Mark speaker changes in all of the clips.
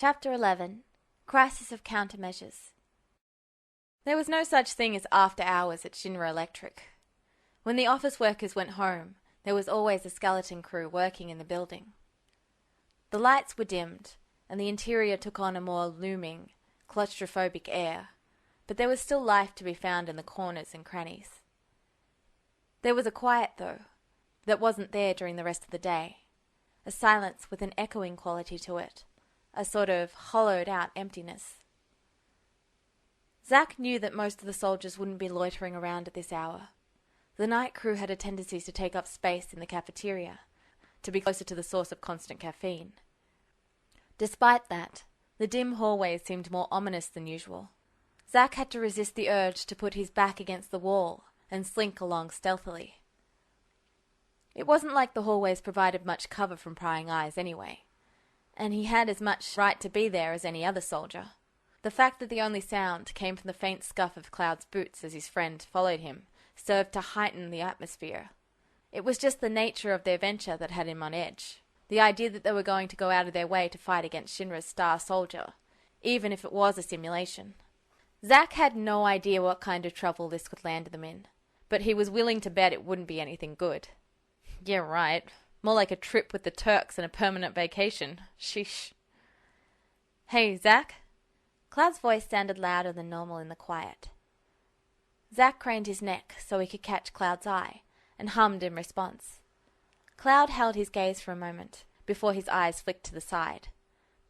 Speaker 1: Chapter 11. Crisis of Countermeasures. There was no such thing as after hours at Shinra Electric. When the office workers went home, there was always a skeleton crew working in the building. The lights were dimmed, and the interior took on a more looming, claustrophobic air, but there was still life to be found in the corners and crannies. There was a quiet, though, that wasn't there during the rest of the day, a silence with an echoing quality to it, a sort of hollowed-out emptiness. Zack knew that most of the soldiers wouldn't be loitering around at this hour. The night crew had a tendency to take up space in the cafeteria, to be closer to the source of constant caffeine. Despite that, the dim hallways seemed more ominous than usual. Zack had to resist the urge to put his back against the wall and slink along stealthily. It wasn't like the hallways provided much cover from prying eyes anyway, and he had as much right to be there as any other soldier. The fact that the only sound came from the faint scuff of Cloud's boots as his friend followed him served to heighten the atmosphere. It was just the nature of their venture that had him on edge. The idea that they were going to go out of their way to fight against Shinra's star soldier, even if it was a simulation. Zack had no idea what kind of trouble this could land them in, but he was willing to bet it wouldn't be anything good. Yeah, right. More like a trip with the Turks and a permanent vacation. Sheesh. Hey, Zack? Cloud's voice sounded louder than normal in the quiet. Zack craned his neck so he could catch Cloud's eye, and hummed in response. Cloud held his gaze for a moment, before his eyes flicked to the side.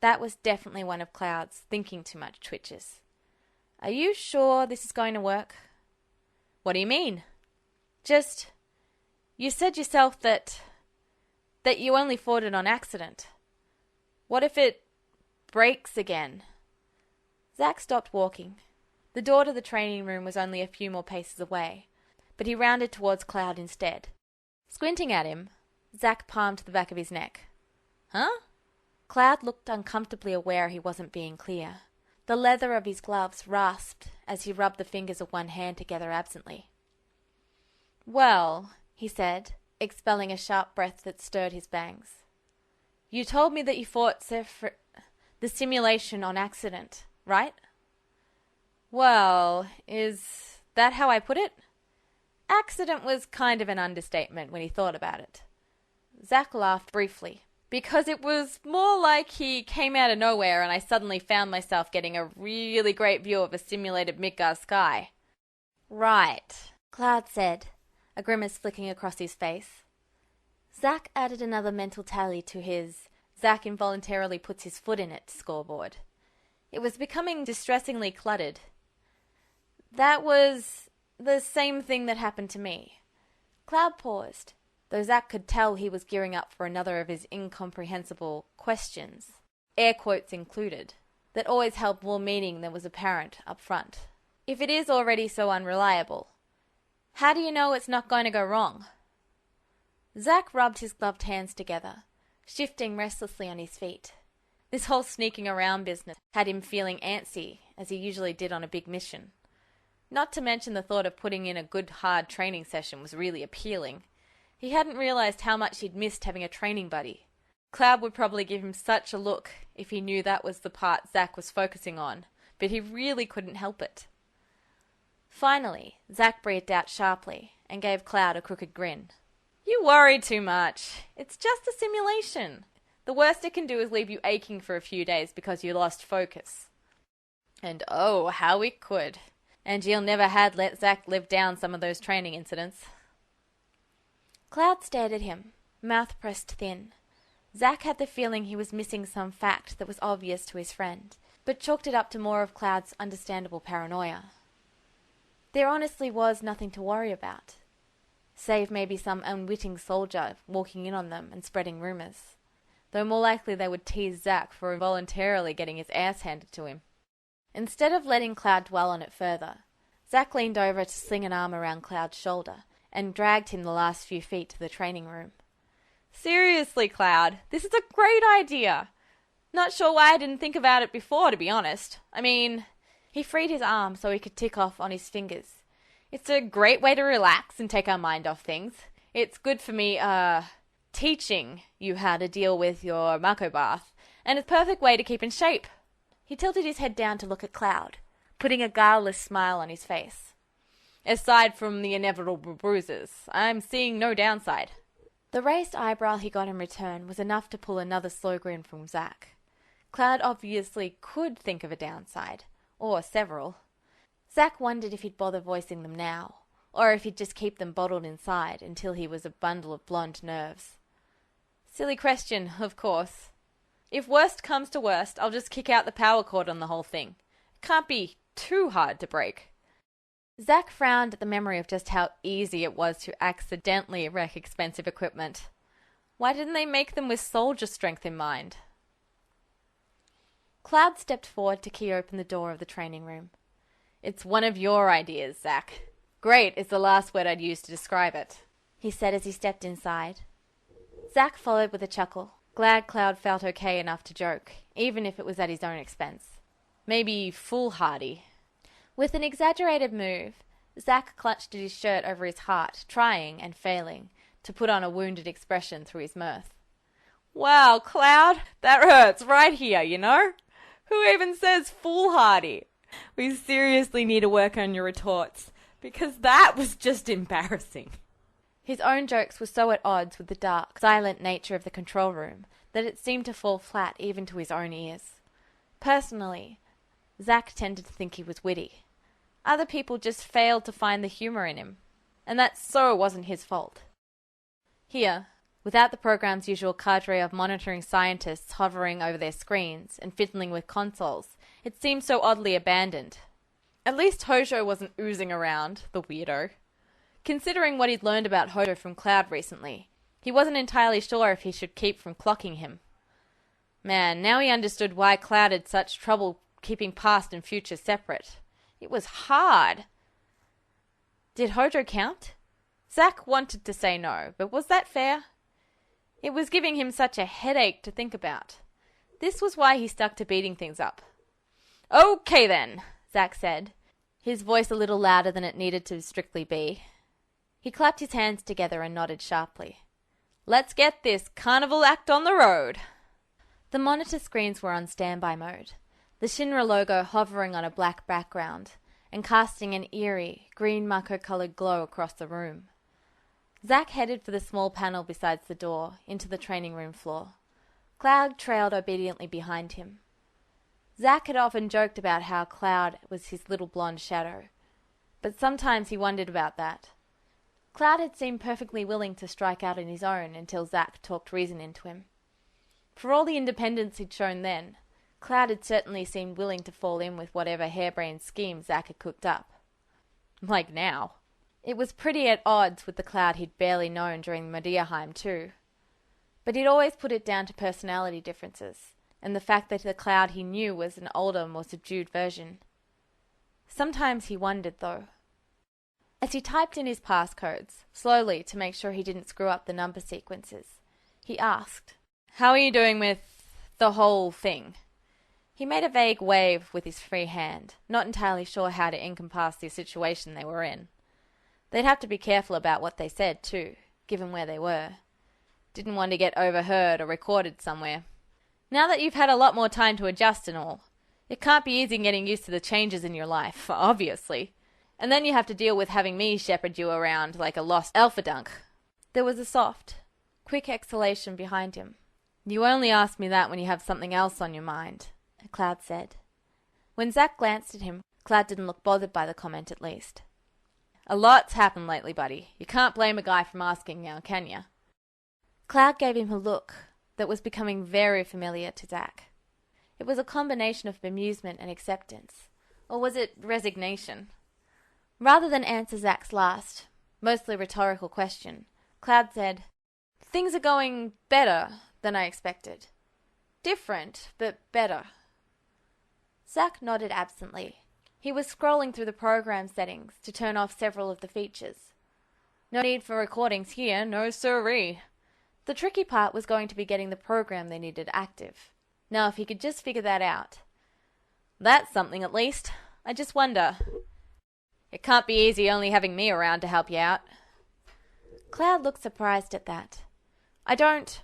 Speaker 1: That was definitely one of Cloud's thinking-too-much twitches. Are you sure this is going to work? What do you mean? Just, you said yourself that you only fought it on accident. What if it breaks again? Zack stopped walking. The door to the training room was only a few more paces away, but he rounded towards Cloud instead. Squinting at him, Zack palmed the back of his neck. Huh? Cloud looked uncomfortably aware he wasn't being clear. The leather of his gloves rasped as he rubbed the fingers of one hand together absently. Well, he said, expelling a sharp breath that stirred his bangs. You told me that you fought the simulation on accident, right? Well, is that how I put it? Accident was kind of an understatement when he thought about it. Zack laughed briefly, because it was more like he came out of nowhere and I suddenly found myself getting a really great view of a simulated Midgar sky. Right, Cloud said, a grimace flicking across his face. Zack added another mental tally to his Zack involuntarily puts his foot in it scoreboard. It was becoming distressingly cluttered. That was the same thing that happened to me. Cloud paused, though Zack could tell he was gearing up for another of his incomprehensible questions, air quotes included, that always held more meaning than was apparent up front. If it is already so unreliable, how do you know it's not going to go wrong? Zack rubbed his gloved hands together, shifting restlessly on his feet. This whole sneaking around business had him feeling antsy, as he usually did on a big mission. Not to mention the thought of putting in a good hard training session was really appealing. He hadn't realized how much he'd missed having a training buddy. Cloud would probably give him such a look if he knew that was the part Zack was focusing on, but he really couldn't help it. Finally, Zack breathed out sharply and gave Cloud a crooked grin. You worry too much. It's just a simulation. The worst it can do is leave you aching for a few days because you lost focus. And oh, how it could. Angeal never had let Zack live down some of those training incidents. Cloud stared at him, mouth pressed thin. Zack had the feeling he was missing some fact that was obvious to his friend, but chalked it up to more of Cloud's understandable paranoia. There honestly was nothing to worry about, save maybe some unwitting soldier walking in on them and spreading rumours, though more likely they would tease Zack for involuntarily getting his ass handed to him. Instead of letting Cloud dwell on it further, Zack leaned over to sling an arm around Cloud's shoulder and dragged him the last few feet to the training room. Seriously, Cloud, this is a great idea. Not sure why I didn't think about it before, to be honest. I mean, he freed his arm so he could tick off on his fingers. It's a great way to relax and take our mind off things. It's good for me, teaching you how to deal with your Mako bath and a perfect way to keep in shape. He tilted his head down to look at Cloud, putting a guileless smile on his face. Aside from the inevitable bruises, I'm seeing no downside. The raised eyebrow he got in return was enough to pull another slow grin from Zack. Cloud obviously could think of a downside, or several. Zack wondered if he'd bother voicing them now, or if he'd just keep them bottled inside until he was a bundle of blonde nerves. Silly question, of course. If worst comes to worst, I'll just kick out the power cord on the whole thing. It can't be too hard to break. Zack frowned at the memory of just how easy it was to accidentally wreck expensive equipment. Why didn't they make them with soldier strength in mind? Cloud stepped forward to key open the door of the training room. It's one of your ideas, Zack. Great is the last word I'd use to describe it, he said as he stepped inside. Zack followed with a chuckle, glad Cloud felt okay enough to joke, even if it was at his own expense. Maybe foolhardy. With an exaggerated move, Zack clutched at his shirt over his heart, trying and failing to put on a wounded expression through his mirth. Wow, Cloud, that hurts right here, you know? Who even says foolhardy? We seriously need to work on your retorts, because that was just embarrassing. His own jokes were so at odds with the dark, silent nature of the control room that it seemed to fall flat even to his own ears. Personally, Zack tended to think he was witty. Other people just failed to find the humor in him, and that so wasn't his fault. Here, without the program's usual cadre of monitoring scientists hovering over their screens and fiddling with consoles, it seemed so oddly abandoned. At least Hojo wasn't oozing around, the weirdo. Considering what he'd learned about Hojo from Cloud recently, he wasn't entirely sure if he should keep from clocking him. Man, now he understood why Cloud had such trouble keeping past and future separate. It was hard. Did Hojo count? Zack wanted to say no, but was that fair? It was giving him such a headache to think about. This was why he stuck to beating things up. Okay then, Zack said, his voice a little louder than it needed to strictly be. He clapped his hands together and nodded sharply. Let's get this carnival act on the road. The monitor screens were on standby mode, the Shinra logo hovering on a black background and casting an eerie, green mako-coloured glow across the room. Zack headed for the small panel beside the door, into the training room floor. Cloud trailed obediently behind him. Zack had often joked about how Cloud was his little blonde shadow, but sometimes he wondered about that. Cloud had seemed perfectly willing to strike out on his own until Zack talked reason into him. For all the independence he'd shown then, Cloud had certainly seemed willing to fall in with whatever harebrained scheme Zack had cooked up. Like now. It was pretty at odds with the Cloud he'd barely known during Mediaheim too. But he'd always put it down to personality differences, and the fact that the Cloud he knew was an older, more subdued version. Sometimes he wondered, though. As he typed in his passcodes, slowly to make sure he didn't screw up the number sequences, he asked, "How are you doing with the whole thing?" He made a vague wave with his free hand, not entirely sure how to encompass the situation they were in. They'd have to be careful about what they said, too, given where they were. Didn't want to get overheard or recorded somewhere. Now that you've had a lot more time to adjust and all, it can't be easy getting used to the changes in your life, obviously. And then you have to deal with having me shepherd you around like a lost alpha dunk. There was a soft, quick exhalation behind him. You only ask me that when you have something else on your mind, Cloud said. When Zack glanced at him, Cloud didn't look bothered by the comment at least. A lot's happened lately, buddy. You can't blame a guy from asking now, can you? Cloud gave him a look that was becoming very familiar to Zack. It was a combination of bemusement and acceptance. Or was it resignation? Rather than answer Zack's last, mostly rhetorical question, Cloud said, "Things are going better than I expected. Different, but better." Zack nodded absently. He was scrolling through the program settings to turn off several of the features. No need for recordings here, no siree. The tricky part was going to be getting the program they needed active. Now if he could just figure that out. That's something at least. I just wonder. It can't be easy only having me around to help you out. Cloud looked surprised at that. I don't...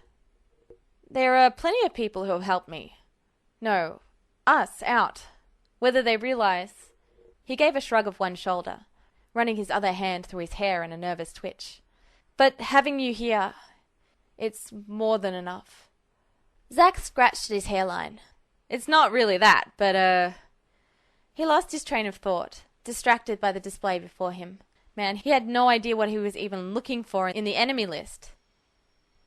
Speaker 1: There are plenty of people who have helped me. No, us, out. Whether they realize... He gave a shrug of one shoulder, running his other hand through his hair in a nervous twitch. But having you here, it's more than enough. Zack scratched at his hairline. It's not really that, but, He lost his train of thought, distracted by the display before him. Man, he had no idea what he was even looking for in the enemy list.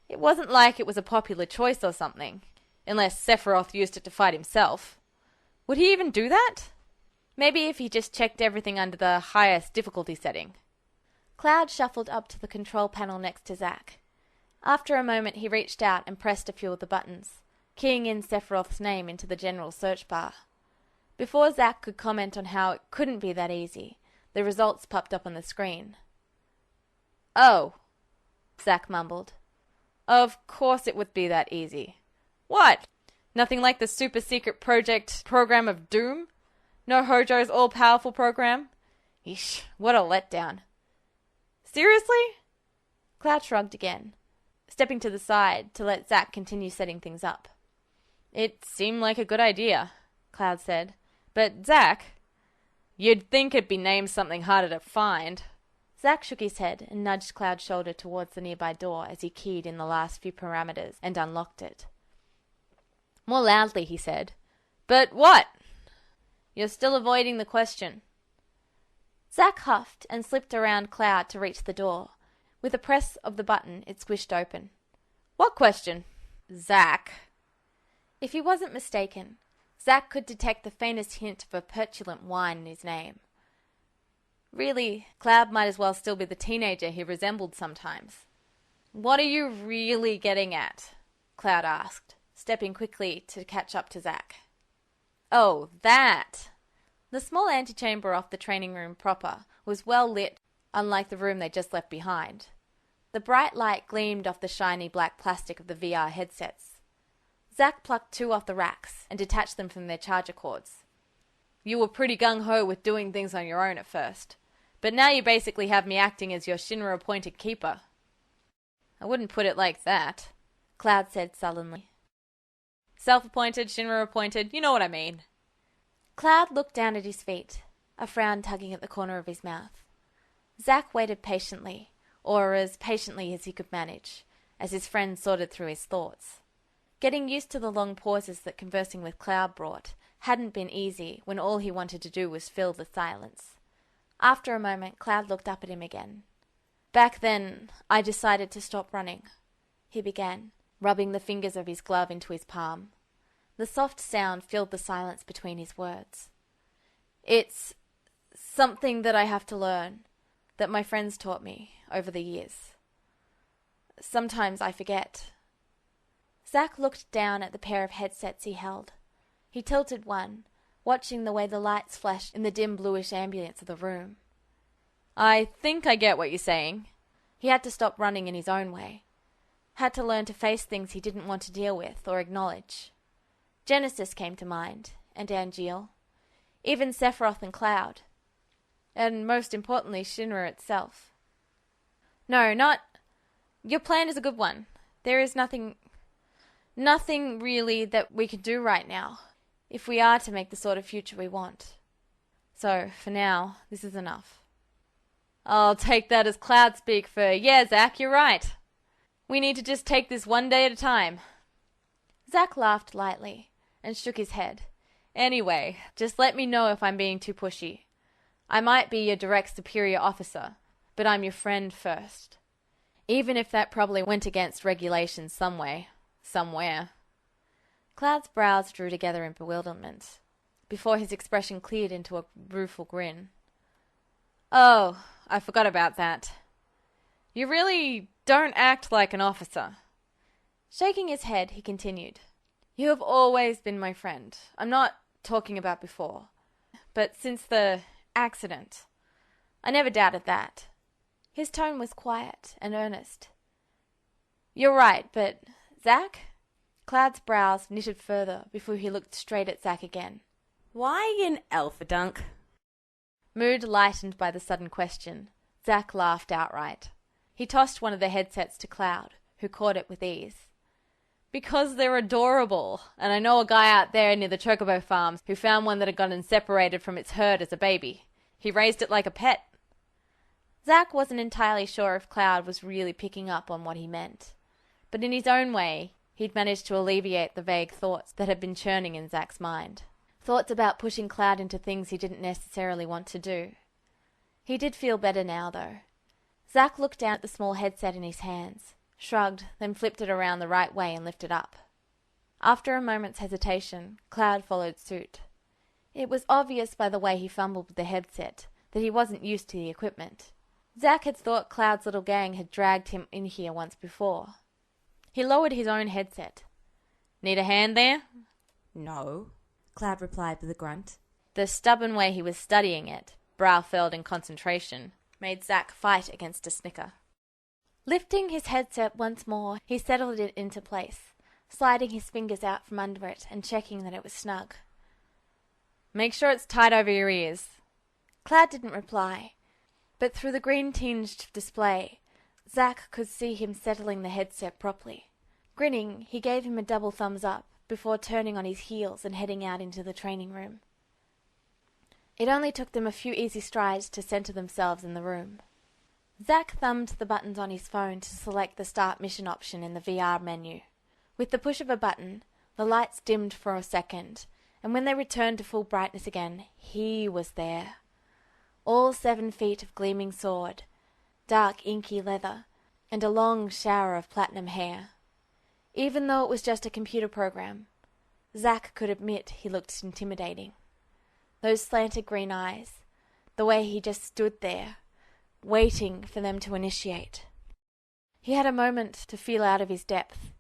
Speaker 1: It wasn't like it was a popular choice or something, unless Sephiroth used it to fight himself. Would he even do that? Maybe if he just checked everything under the highest difficulty setting. Cloud shuffled up to the control panel next to Zack. After a moment he reached out and pressed a few of the buttons, keying in Sephiroth's name into the general search bar. Before Zack could comment on how it couldn't be that easy, the results popped up on the screen. "Oh," Zack mumbled. "Of course it would be that easy. What? Nothing like the super-secret program of doom? No Hojo's all-powerful program? Eesh, what a letdown." "Seriously?" Cloud shrugged again, stepping to the side to let Zack continue setting things up. "It seemed like a good idea," Cloud said. "But, Zack, you'd think it'd be named something harder to find." Zack shook his head and nudged Cloud's shoulder towards the nearby door as he keyed in the last few parameters and unlocked it. More loudly, he said, "But what?" "You're still avoiding the question." Zack huffed and slipped around Cloud to reach the door. With a press of the button, it squished open. "What question?" "Zack." If he wasn't mistaken, Zack could detect the faintest hint of a petulant whine in his name. Really, Cloud might as well still be the teenager he resembled sometimes. "What are you really getting at?" Cloud asked, stepping quickly to catch up to Zack. "Oh, that!" The small antechamber off the training room proper was well lit, unlike the room they just left behind. The bright light gleamed off the shiny black plastic of the VR headsets. Zack plucked two off the racks and detached them from their charger cords. "You were pretty gung-ho with doing things on your own at first, but now you basically have me acting as your Shinra-appointed keeper." "I wouldn't put it like that," Cloud said sullenly. "Self-appointed, Shinra-appointed, you know what I mean." Cloud looked down at his feet, a frown tugging at the corner of his mouth. Zack waited patiently, or as patiently as he could manage, as his friend sorted through his thoughts. Getting used to the long pauses that conversing with Cloud brought hadn't been easy when all he wanted to do was fill the silence. After a moment, Cloud looked up at him again. "Back then, I decided to stop running," he began, rubbing the fingers of his glove into his palm. The soft sound filled the silence between his words. "It's something that I have to learn, that my friends taught me over the years. Sometimes I forget." Zack looked down at the pair of headsets he held. He tilted one, watching the way the lights flashed in the dim bluish ambience of the room. "I think I get what you're saying." He had to stop running in his own way. Had to learn to face things he didn't want to deal with or acknowledge. Genesis came to mind, and Angeal. Even Sephiroth and Cloud. And most importantly, Shinra itself. "No, not... Your plan is a good one. There is nothing really that we can do right now, if we are to make the sort of future we want. So, for now, this is enough." "I'll take that as Cloud speak for, yeah, Zack, you're right. We need to just take this one day at a time." Zack laughed lightly and shook his head. "Anyway, just let me know if I'm being too pushy. I might be your direct superior officer, but I'm your friend first. Even if that probably went against regulations some way. Somewhere." Cloud's brows drew together in bewilderment, before his expression cleared into a rueful grin. "Oh, I forgot about that. You really don't act like an officer." Shaking his head, he continued. "You have always been my friend. I'm not talking about before, but since the accident. I never doubted that." His tone was quiet and earnest. "You're right, but... Zack?" Cloud's brows knitted further before he looked straight at Zack again.
Speaker 2: "Why in Alphadunk?"
Speaker 1: Mood lightened by the sudden question, Zack laughed outright. He tossed one of the headsets to Cloud, who caught it with ease. Because they're adorable, and I know a guy out there near the Chocobo farms who found one that had gotten separated from its herd as a baby. He raised it like a pet. Zack wasn't entirely sure if Cloud was really picking up on what he meant, but in his own way, he'd managed to alleviate the vague thoughts that had been churning in Zack's mind. Thoughts about pushing Cloud into things he didn't necessarily want to do. He did feel better now, though. Zack looked down at the small headset in his hands, shrugged, then flipped it around the right way and lifted up. After a moment's hesitation, Cloud followed suit. It was obvious by the way he fumbled with the headset that he wasn't used to the equipment. Zack had thought Cloud's little gang had dragged him in here once before. He lowered his own headset. "Need a hand there?"
Speaker 2: No, Cloud replied with a grunt.
Speaker 1: The stubborn way he was studying it, brow furrowed in concentration, made Zack fight against a snicker. Lifting his headset once more, he settled it into place, sliding his fingers out from under it and checking that it was snug. "Make sure it's tight over your ears." Cloud didn't reply, but through the green-tinged display, Zack could see him settling the headset properly. Grinning, he gave him a double thumbs up before turning on his heels and heading out into the training room. It only took them a few easy strides to center themselves in the room. Zack thumbed the buttons on his phone to select the Start Mission option in the VR menu. With the push of a button, the lights dimmed for a second, and when they returned to full brightness again, he was there. All 7 feet of gleaming sword, dark inky leather, and a long shower of platinum hair. Even though it was just a computer program, Zack could admit he looked intimidating. Those slanted green eyes, the way he just stood there, waiting for them to initiate. He had a moment to feel out of his depth,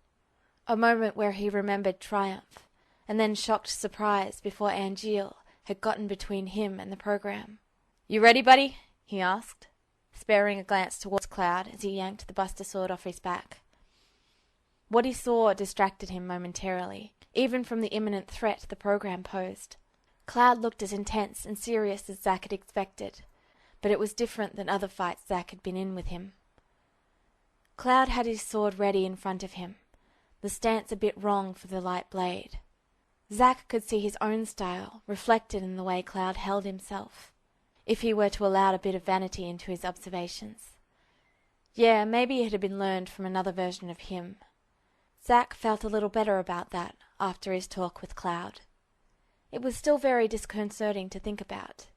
Speaker 1: a moment where he remembered triumph, and then shocked surprise before Angeal had gotten between him and the program. "You ready, buddy?" he asked, sparing a glance towards Cloud as he yanked the Buster Sword off his back. What he saw distracted him momentarily, even from the imminent threat the program posed. Cloud looked as intense and serious as Zack had expected, but it was different than other fights Zack had been in with him. Cloud had his sword ready in front of him, the stance a bit wrong for the light blade. Zack could see his own style reflected in the way Cloud held himself, if he were to allow a bit of vanity into his observations. Yeah, maybe it had been learned from another version of him. Zack felt a little better about that after his talk with Cloud. It was still very disconcerting to think about.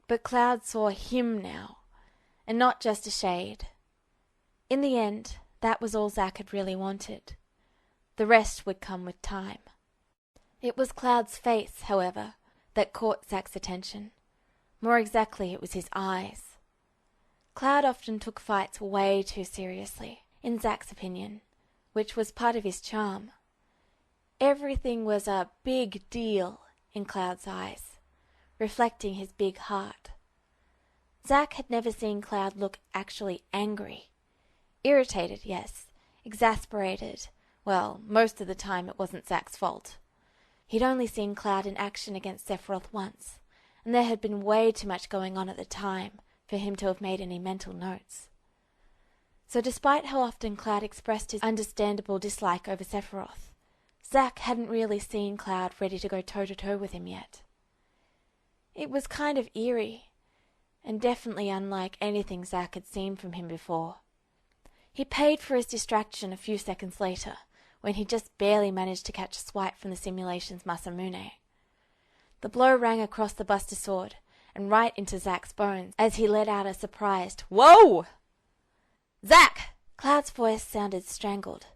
Speaker 1: But Cloud saw him now, and not just a shade. In the end, that was all Zack had really wanted. The rest would come with time. It was Cloud's face, however, that caught Zack's attention. More exactly, it was his eyes. Cloud often took fights way too seriously, in Zack's opinion, which was part of his charm. Everything was a big deal in Cloud's eyes, reflecting his big heart. Zack had never seen Cloud look actually angry. Irritated, yes. Exasperated. Well, most of the time it wasn't Zack's fault. He'd only seen Cloud in action against Sephiroth once, and there had been way too much going on at the time for him to have made any mental notes. So despite how often Cloud expressed his understandable dislike over Sephiroth, Zack hadn't really seen Cloud ready to go toe-to-toe with him yet. It was kind of eerie, and definitely unlike anything Zack had seen from him before. He paid for his distraction a few seconds later, when he just barely managed to catch a swipe from the simulation's Masamune. The blow rang across the Buster Sword, and right into Zack's bones, as he let out a surprised, "Whoa!" "Zack!" Cloud's voice sounded strangled,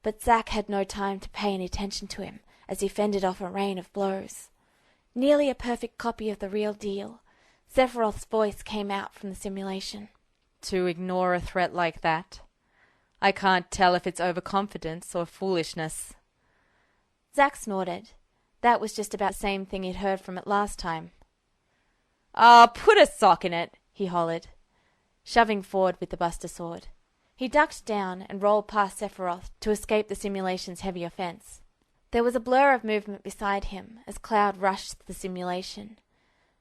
Speaker 1: but Zack had no time to pay any attention to him as he fended off a rain of blows. Nearly a perfect copy of the real deal, Sephiroth's voice came out from the simulation.
Speaker 3: "To ignore a threat like that? I can't tell if it's overconfidence or foolishness."
Speaker 1: Zack snorted. That was just about the same thing he'd heard from it last time.
Speaker 3: Put a sock in it," he hollered, shoving forward with the Buster Sword.
Speaker 1: He ducked down and rolled past Sephiroth to escape the simulation's heavy offense. There was a blur of movement beside him as Cloud rushed the simulation,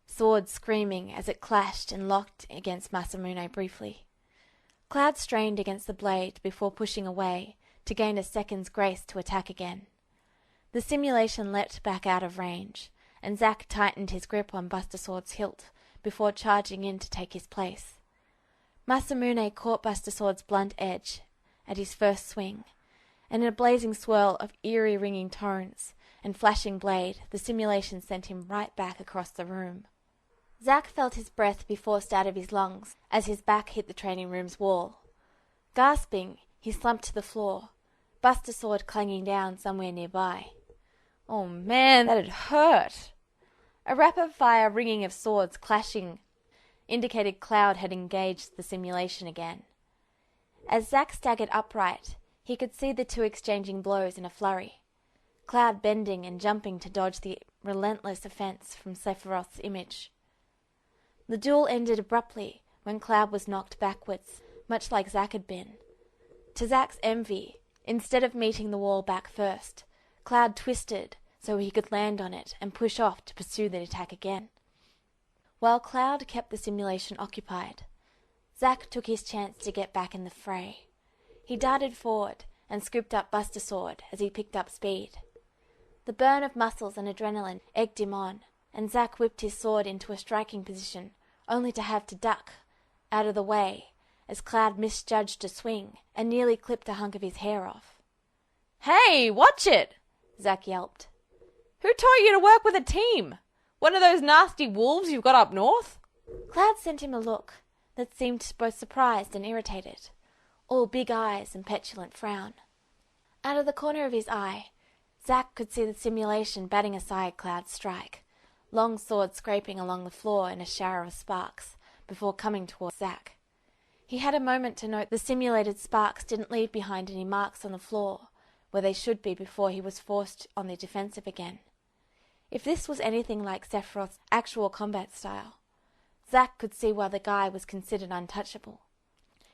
Speaker 1: sword screaming as it clashed and locked against Masamune briefly. Cloud strained against the blade before pushing away to gain a second's grace to attack again. The simulation leapt back out of range, and Zack tightened his grip on Buster Sword's hilt before charging in to take his place. Masamune caught Buster Sword's blunt edge at his first swing, and in a blazing swirl of eerie ringing tones and flashing blade, the simulation sent him right back across the room. Zack felt his breath be forced out of his lungs as his back hit the training room's wall. Gasping, he slumped to the floor, Buster Sword clanging down somewhere nearby.
Speaker 3: Oh man, that'd hurt.
Speaker 1: A rapid-fire ringing of swords clashing indicated Cloud had engaged the simulation again. As Zack staggered upright, he could see the two exchanging blows in a flurry, Cloud bending and jumping to dodge the relentless offense from Sephiroth's image. The duel ended abruptly when Cloud was knocked backwards, much like Zack had been. To Zack's envy, instead of meeting the wall back first, Cloud twisted so he could land on it and push off to pursue the attack again. While Cloud kept the simulation occupied, Zack took his chance to get back in the fray. He darted forward and scooped up Buster Sword as he picked up speed. The burn of muscles and adrenaline egged him on, and Zack whipped his sword into a striking position, only to have to duck out of the way as Cloud misjudged a swing and nearly clipped a hunk of his hair off.
Speaker 3: Hey, watch it!
Speaker 1: Zack yelped.
Speaker 3: Who taught you to work with a team? One of those nasty wolves you've got up north?
Speaker 1: Cloud sent him a look that seemed both surprised and irritated, all big eyes and petulant frown. Out of the corner of his eye, Zack could see the simulation batting aside Cloud's strike, long sword scraping along the floor in a shower of sparks before coming towards Zack. He had a moment to note the simulated sparks didn't leave behind any marks on the floor where they should be before he was forced on the defensive again. If this was anything like Sephiroth's actual combat style, Zack could see why the guy was considered untouchable.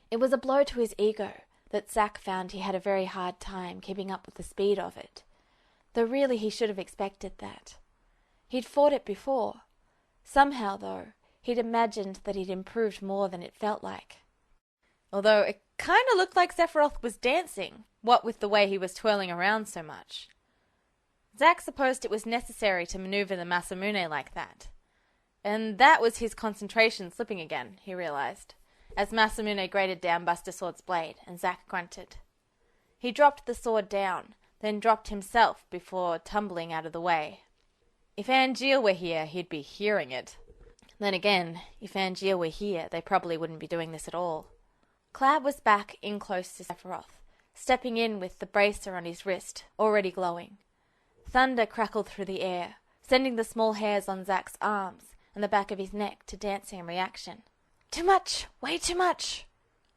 Speaker 1: It was a blow to his ego that Zack found he had a very hard time keeping up with the speed of it, though really he should have expected that. He'd fought it before. Somehow, though, he'd imagined that he'd improved more than it felt like.
Speaker 3: Although it kind of looked like Sephiroth was dancing, what with the way he was twirling around so much. Zack supposed it was necessary to maneuver the Masamune like that. And that was his concentration slipping again, he realized, as Masamune grated down Buster Sword's blade, and Zack grunted. He dropped the sword down, then dropped himself before tumbling out of the way. If Angeal were here, he'd be hearing it. Then again, if Angeal were here, they probably wouldn't be doing this at all. Cloud was back in close to Sephiroth, stepping in with the bracer on his wrist, already glowing. Thunder crackled through the air, sending the small hairs on Zack's arms and the back of his neck to dancing in reaction. Too much! Way too much!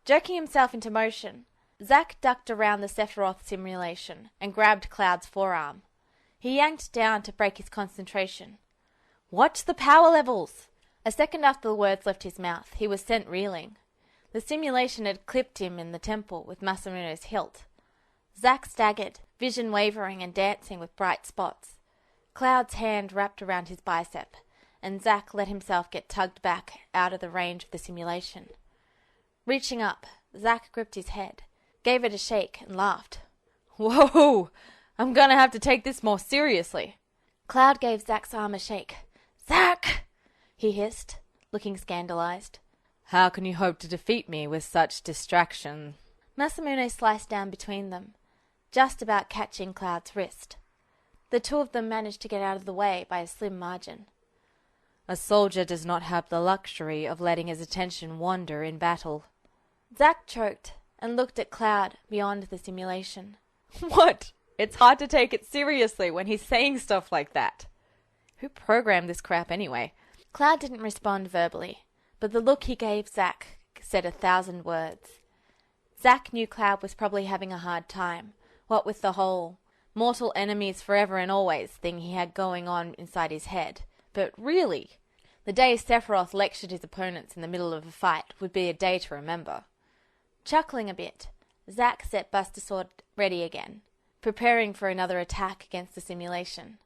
Speaker 3: Jerking himself into motion, Zack ducked around the Sephiroth simulation and grabbed Cloud's forearm. He yanked down to break his concentration. Watch the power levels! A second after the words left his mouth, he was sent reeling. The simulation had clipped him in the temple with Masamune's hilt. Zack staggered, vision wavering and dancing with bright spots. Cloud's hand wrapped around his bicep, and Zack let himself get tugged back out of the range of the simulation. Reaching up, Zack gripped his head, gave it a shake, and laughed. Whoa! I'm gonna have to take this more seriously. Cloud gave Zack's arm a shake. Zack! He hissed, looking scandalized. How can you hope to defeat me with such distraction? Masamune sliced down between them, just about catching Cloud's wrist. The two of them managed to get out of the way by a slim margin. A soldier does not have the luxury of letting his attention wander in battle. Zack choked and looked at Cloud beyond the simulation. What? It's hard to take it seriously when he's saying stuff like that. Who programmed this crap anyway? Cloud didn't respond verbally, but the look he gave Zack said 1,000 words. Zack knew Cloud was probably having a hard time, what with the whole mortal enemies forever and always thing he had going on inside his head. But really, the day Sephiroth lectured his opponents in the middle of a fight would be a day to remember. Chuckling a bit, Zack set Buster Sword ready again, preparing for another attack against the simulation.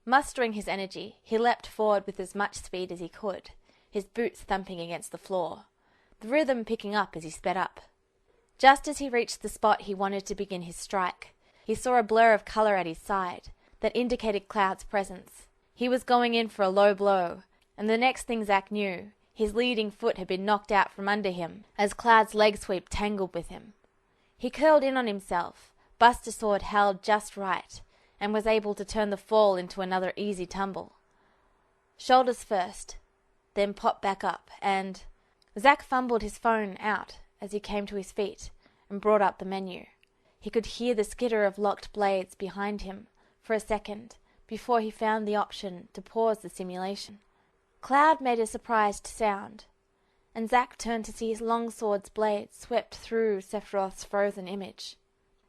Speaker 3: Mustering his energy, he leapt forward with as much speed as he could, his boots thumping against the floor, the rhythm picking up as he sped up.
Speaker 1: Just as he reached the spot he wanted to begin his strike, he saw a blur of colour at his side that indicated Cloud's presence. He was going in for a low blow, and the next thing Zack knew, his leading foot had been knocked out from under him as Cloud's leg sweep tangled with him. He curled in on himself, Buster Sword held just right, and was able to turn the fall into another easy tumble. Shoulders first, then popped back up, and Zack fumbled his phone out as he came to his feet and brought up the menu. He could hear the skitter of locked blades behind him for a second before he found the option to pause the simulation. Cloud made a surprised sound, and Zack turned to see his long sword's blade swept through Sephiroth's frozen image.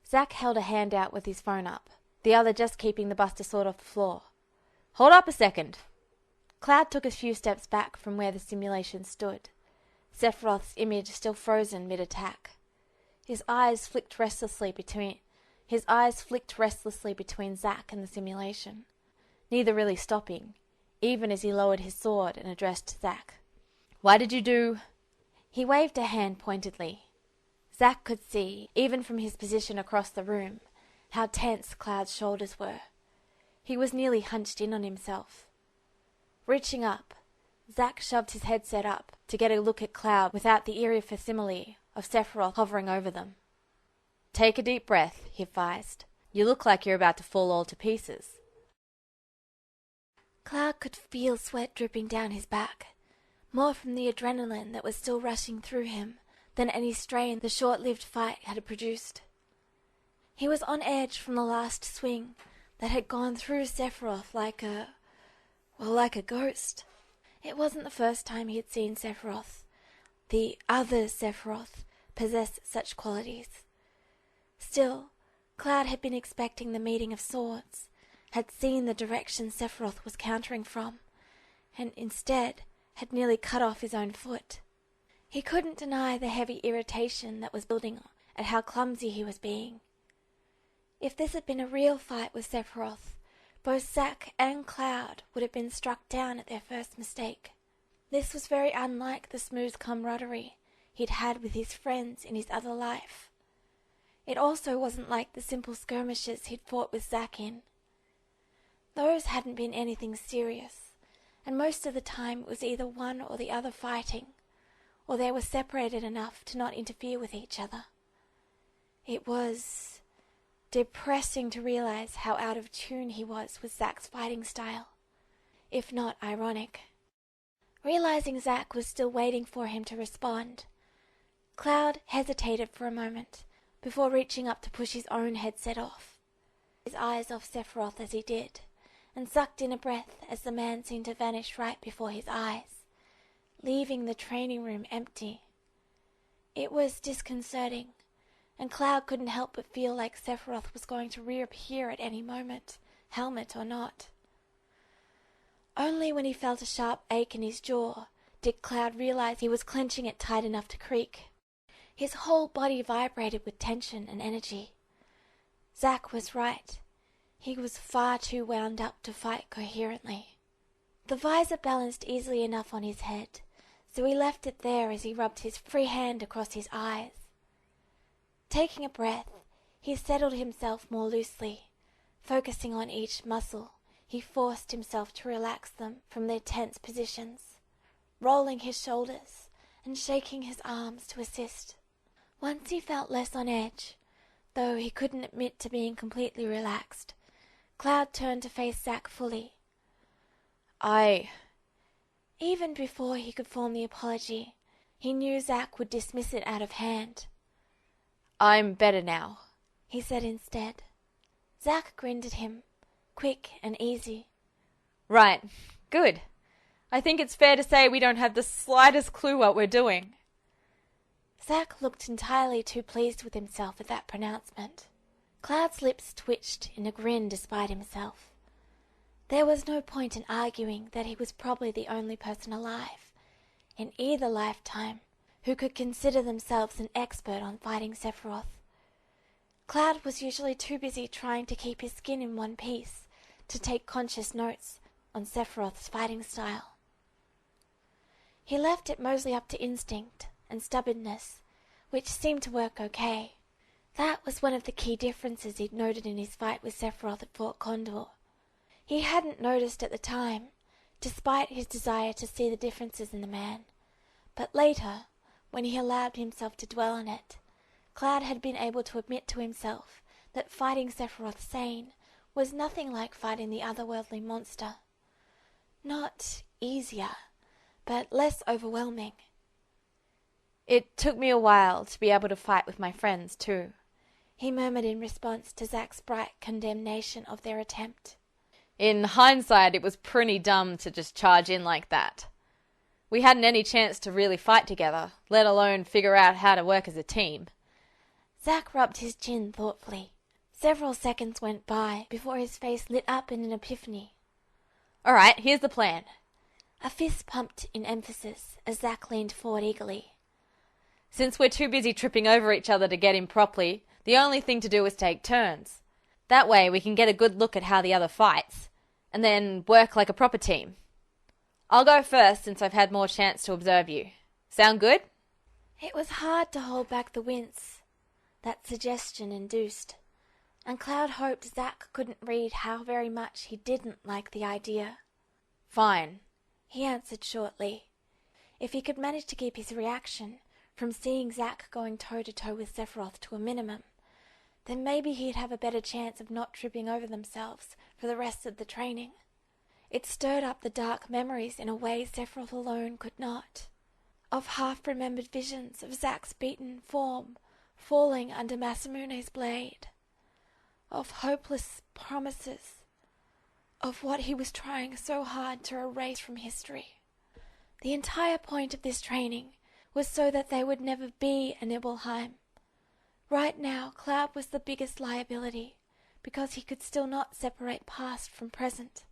Speaker 1: Zack held a hand out with his phone up, the other just keeping the Buster Sword off the floor. "Hold up a second." Cloud took a few steps back from where the simulation stood, Sephiroth's image still frozen mid-attack. His eyes flicked restlessly between Zack and the simulation, neither really stopping, even as he lowered his sword and addressed Zack. "Why did you do—" He waved a hand pointedly. Zack could see, even from his position across the room, how tense Cloud's shoulders were. He was nearly hunched in on himself. Reaching up, Zack shoved his headset up to get a look at Cloud without the eerie facsimile of Sephiroth hovering over them. "Take a deep breath," he advised. "You look like you're about to fall all to pieces."
Speaker 2: Cloud could feel sweat dripping down his back, more from the adrenaline that was still rushing through him than any strain the short-lived fight had produced. He was on edge from the last swing that had gone through Sephiroth like a ghost. It wasn't the first time he had seen Sephiroth, the other Sephiroth, possess such qualities. Still, Cloud had been expecting the meeting of swords, had seen the direction Sephiroth was countering from, and instead had nearly cut off his own foot. He couldn't deny the heavy irritation that was building at how clumsy he was being. If this had been a real fight with Sephiroth, both Zack and Cloud would have been struck down at their first mistake. This was very unlike the smooth camaraderie he'd had with his friends in his other life. It also wasn't like the simple skirmishes he'd fought with Zack in. Those hadn't been anything serious, and most of the time it was either one or the other fighting, or they were separated enough to not interfere with each other. It was depressing to realize how out of tune he was with Zack's fighting style, if not ironic. Realizing Zack was still waiting for him to respond, Cloud hesitated for a moment before reaching up to push his own headset off. His eyes off Sephiroth as he did, and sucked in a breath as the man seemed to vanish right before his eyes, leaving the training room empty. It was disconcerting, and Cloud couldn't help but feel like Sephiroth was going to reappear at any moment, helmet or not. Only when he felt a sharp ache in his jaw did Cloud realize he was clenching it tight enough to creak. His whole body vibrated with tension and energy. Zack was right. He was far too wound up to fight coherently. The visor balanced easily enough on his head, so he left it there as he rubbed his free hand across his eyes. Taking a breath, he settled himself more loosely. Focusing on each muscle, he forced himself to relax them from their tense positions, rolling his shoulders and shaking his arms to assist. Once he felt less on edge, though he couldn't admit to being completely relaxed, Cloud turned to face Zack fully. Even before he could form the apology, he knew Zack would dismiss it out of hand.
Speaker 1: "I'm better now,"
Speaker 2: he said instead. Zack grinned at him, quick and easy.
Speaker 1: "Right. Good. I think it's fair to say we don't have the slightest clue what we're doing."
Speaker 2: Zack looked entirely too pleased with himself at that pronouncement. Cloud's lips twitched in a grin despite himself. There was no point in arguing that he was probably the only person alive, in either lifetime, who could consider themselves an expert on fighting Sephiroth. Cloud was usually too busy trying to keep his skin in one piece to take conscious notes on Sephiroth's fighting style. He left it mostly up to instinct and stubbornness which seemed to work okay. That was one of the key differences he'd noted in his fight with Sephiroth at Fort Condor. He hadn't noticed at the time, despite his desire to see the differences in the man. But later, when he allowed himself to dwell on it, Cloud had been able to admit to himself that fighting Sephiroth sane was nothing like fighting the otherworldly monster. Not easier, but less overwhelming.
Speaker 3: It took me a while to be able to fight with my friends, too,
Speaker 2: he murmured in response to Zack's bright condemnation of their attempt.
Speaker 3: In hindsight, it was pretty dumb to just charge in like that. We hadn't any chance to really fight together, let alone figure out how to work as a team.
Speaker 2: Zack rubbed his chin thoughtfully. Several seconds went by before his face lit up in an epiphany.
Speaker 3: All right, here's the plan.
Speaker 2: A fist pumped in emphasis as Zack leaned forward eagerly.
Speaker 3: Since we're too busy tripping over each other to get in properly, the only thing to do is take turns. That way we can get a good look at how the other fights, and then work like a proper team. I'll go first since I've had more chance to observe you. Sound good?
Speaker 2: It was hard to hold back the wince that suggestion induced, and Cloud hoped Zack couldn't read how very much he didn't like the idea.
Speaker 3: Fine,
Speaker 2: he answered shortly. If he could manage to keep his reaction from seeing Zack going toe-to-toe with Sephiroth to a minimum, then maybe he'd have a better chance of not tripping over themselves for the rest of the training. It stirred up the dark memories in a way Sephiroth alone could not, of half-remembered visions of Zack's beaten form falling under Masamune's blade, of hopeless promises, of what he was trying so hard to erase from history. The entire point of this training was so that they would never be a Nibelheim. Right now, Cloud was the biggest liability, because he could still not separate past from present,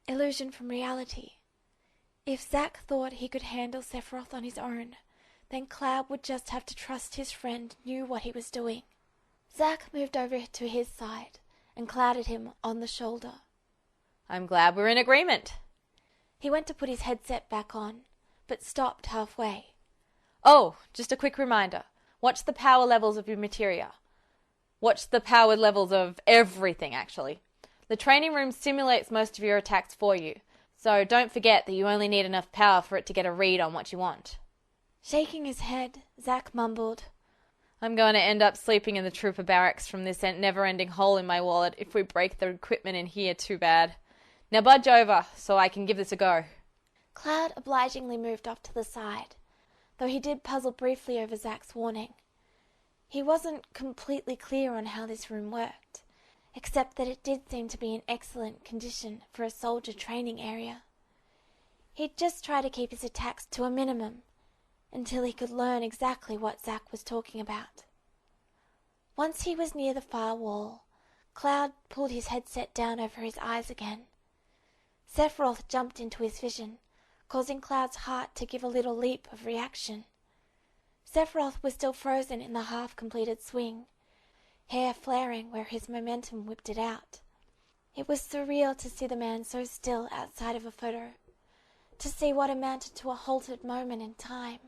Speaker 2: illusion from reality. If Zack thought he could handle Sephiroth on his own, then Cloud would just have to trust his friend knew what he was doing. Zack moved over to his side and clouded him on the shoulder.
Speaker 3: I'm glad we're in agreement.
Speaker 2: He went to put his headset back on, but stopped halfway.
Speaker 3: Oh, just a quick reminder. Watch the power levels of your materia. Watch the power levels of everything, actually. The training room simulates most of your attacks for you, so don't forget that you only need enough power for it to get a read on what you want.
Speaker 2: Shaking his head, Zack mumbled,
Speaker 3: I'm going to end up sleeping in the trooper barracks from this never-ending hole in my wallet if we break the equipment in here too bad. Now budge over so I can give this a go.
Speaker 2: Cloud obligingly moved off to the side, though he did puzzle briefly over Zack's warning. He wasn't completely clear on how this room worked, except that it did seem to be in excellent condition for a soldier training area. He'd just try to keep his attacks to a minimum until he could learn exactly what Zack was talking about. Once he was near the far wall, Cloud pulled his headset down over his eyes again. Sephiroth jumped into his vision, causing Cloud's heart to give a little leap of reaction. Sephiroth was still frozen in the half-completed swing, hair flaring where his momentum whipped it out. It was surreal to see the man so still outside of a photo, to see what amounted to a halted moment in time.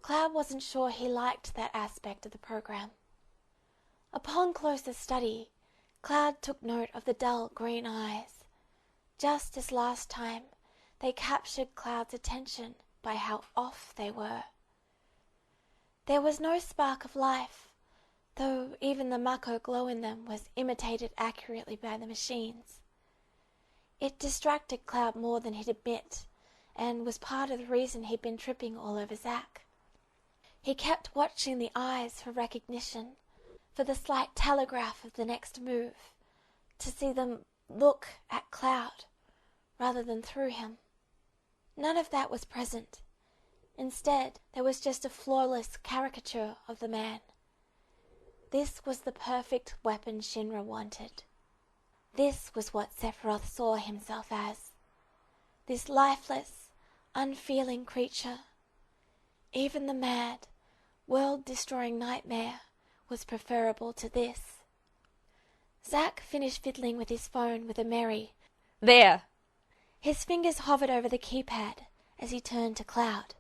Speaker 2: Cloud wasn't sure he liked that aspect of the program. Upon closer study, Cloud took note of the dull green eyes. Just as last time, they captured Cloud's attention by how off they were. There was no spark of life, though even the Mako glow in them was imitated accurately by the machines. It distracted Cloud more than he'd admit, and was part of the reason he'd been tripping all over Zack. He kept watching the eyes for recognition, for the slight telegraph of the next move, to see them look at Cloud rather than through him. None of that was present. Instead, there was just a flawless caricature of the man. This was the perfect weapon Shinra wanted. This was what Sephiroth saw himself as. This lifeless, unfeeling creature. Even the mad, world-destroying nightmare was preferable to this. Zack finished fiddling with his phone with a merry,
Speaker 3: There.
Speaker 2: His fingers hovered over the keypad as he turned to Cloud.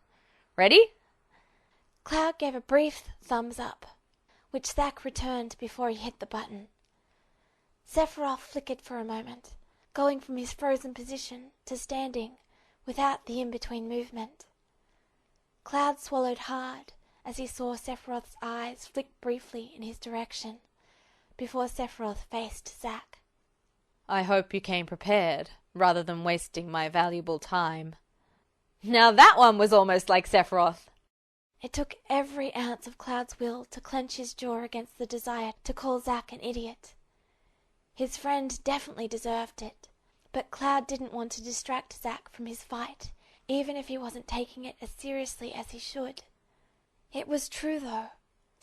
Speaker 3: Ready?
Speaker 2: Cloud gave a brief thumbs up, which Zack returned before he hit the button. Sephiroth flickered for a moment, going from his frozen position to standing without the in-between movement. Cloud swallowed hard as he saw Sephiroth's eyes flick briefly in his direction before Sephiroth faced Zack.
Speaker 3: I hope you came prepared, rather than wasting my valuable time. Now that one was almost like Sephiroth.
Speaker 2: It took every ounce of Cloud's will to clench his jaw against the desire to call Zack an idiot. His friend definitely deserved it, but Cloud didn't want to distract Zack from his fight, even if he wasn't taking it as seriously as he should. It was true, though.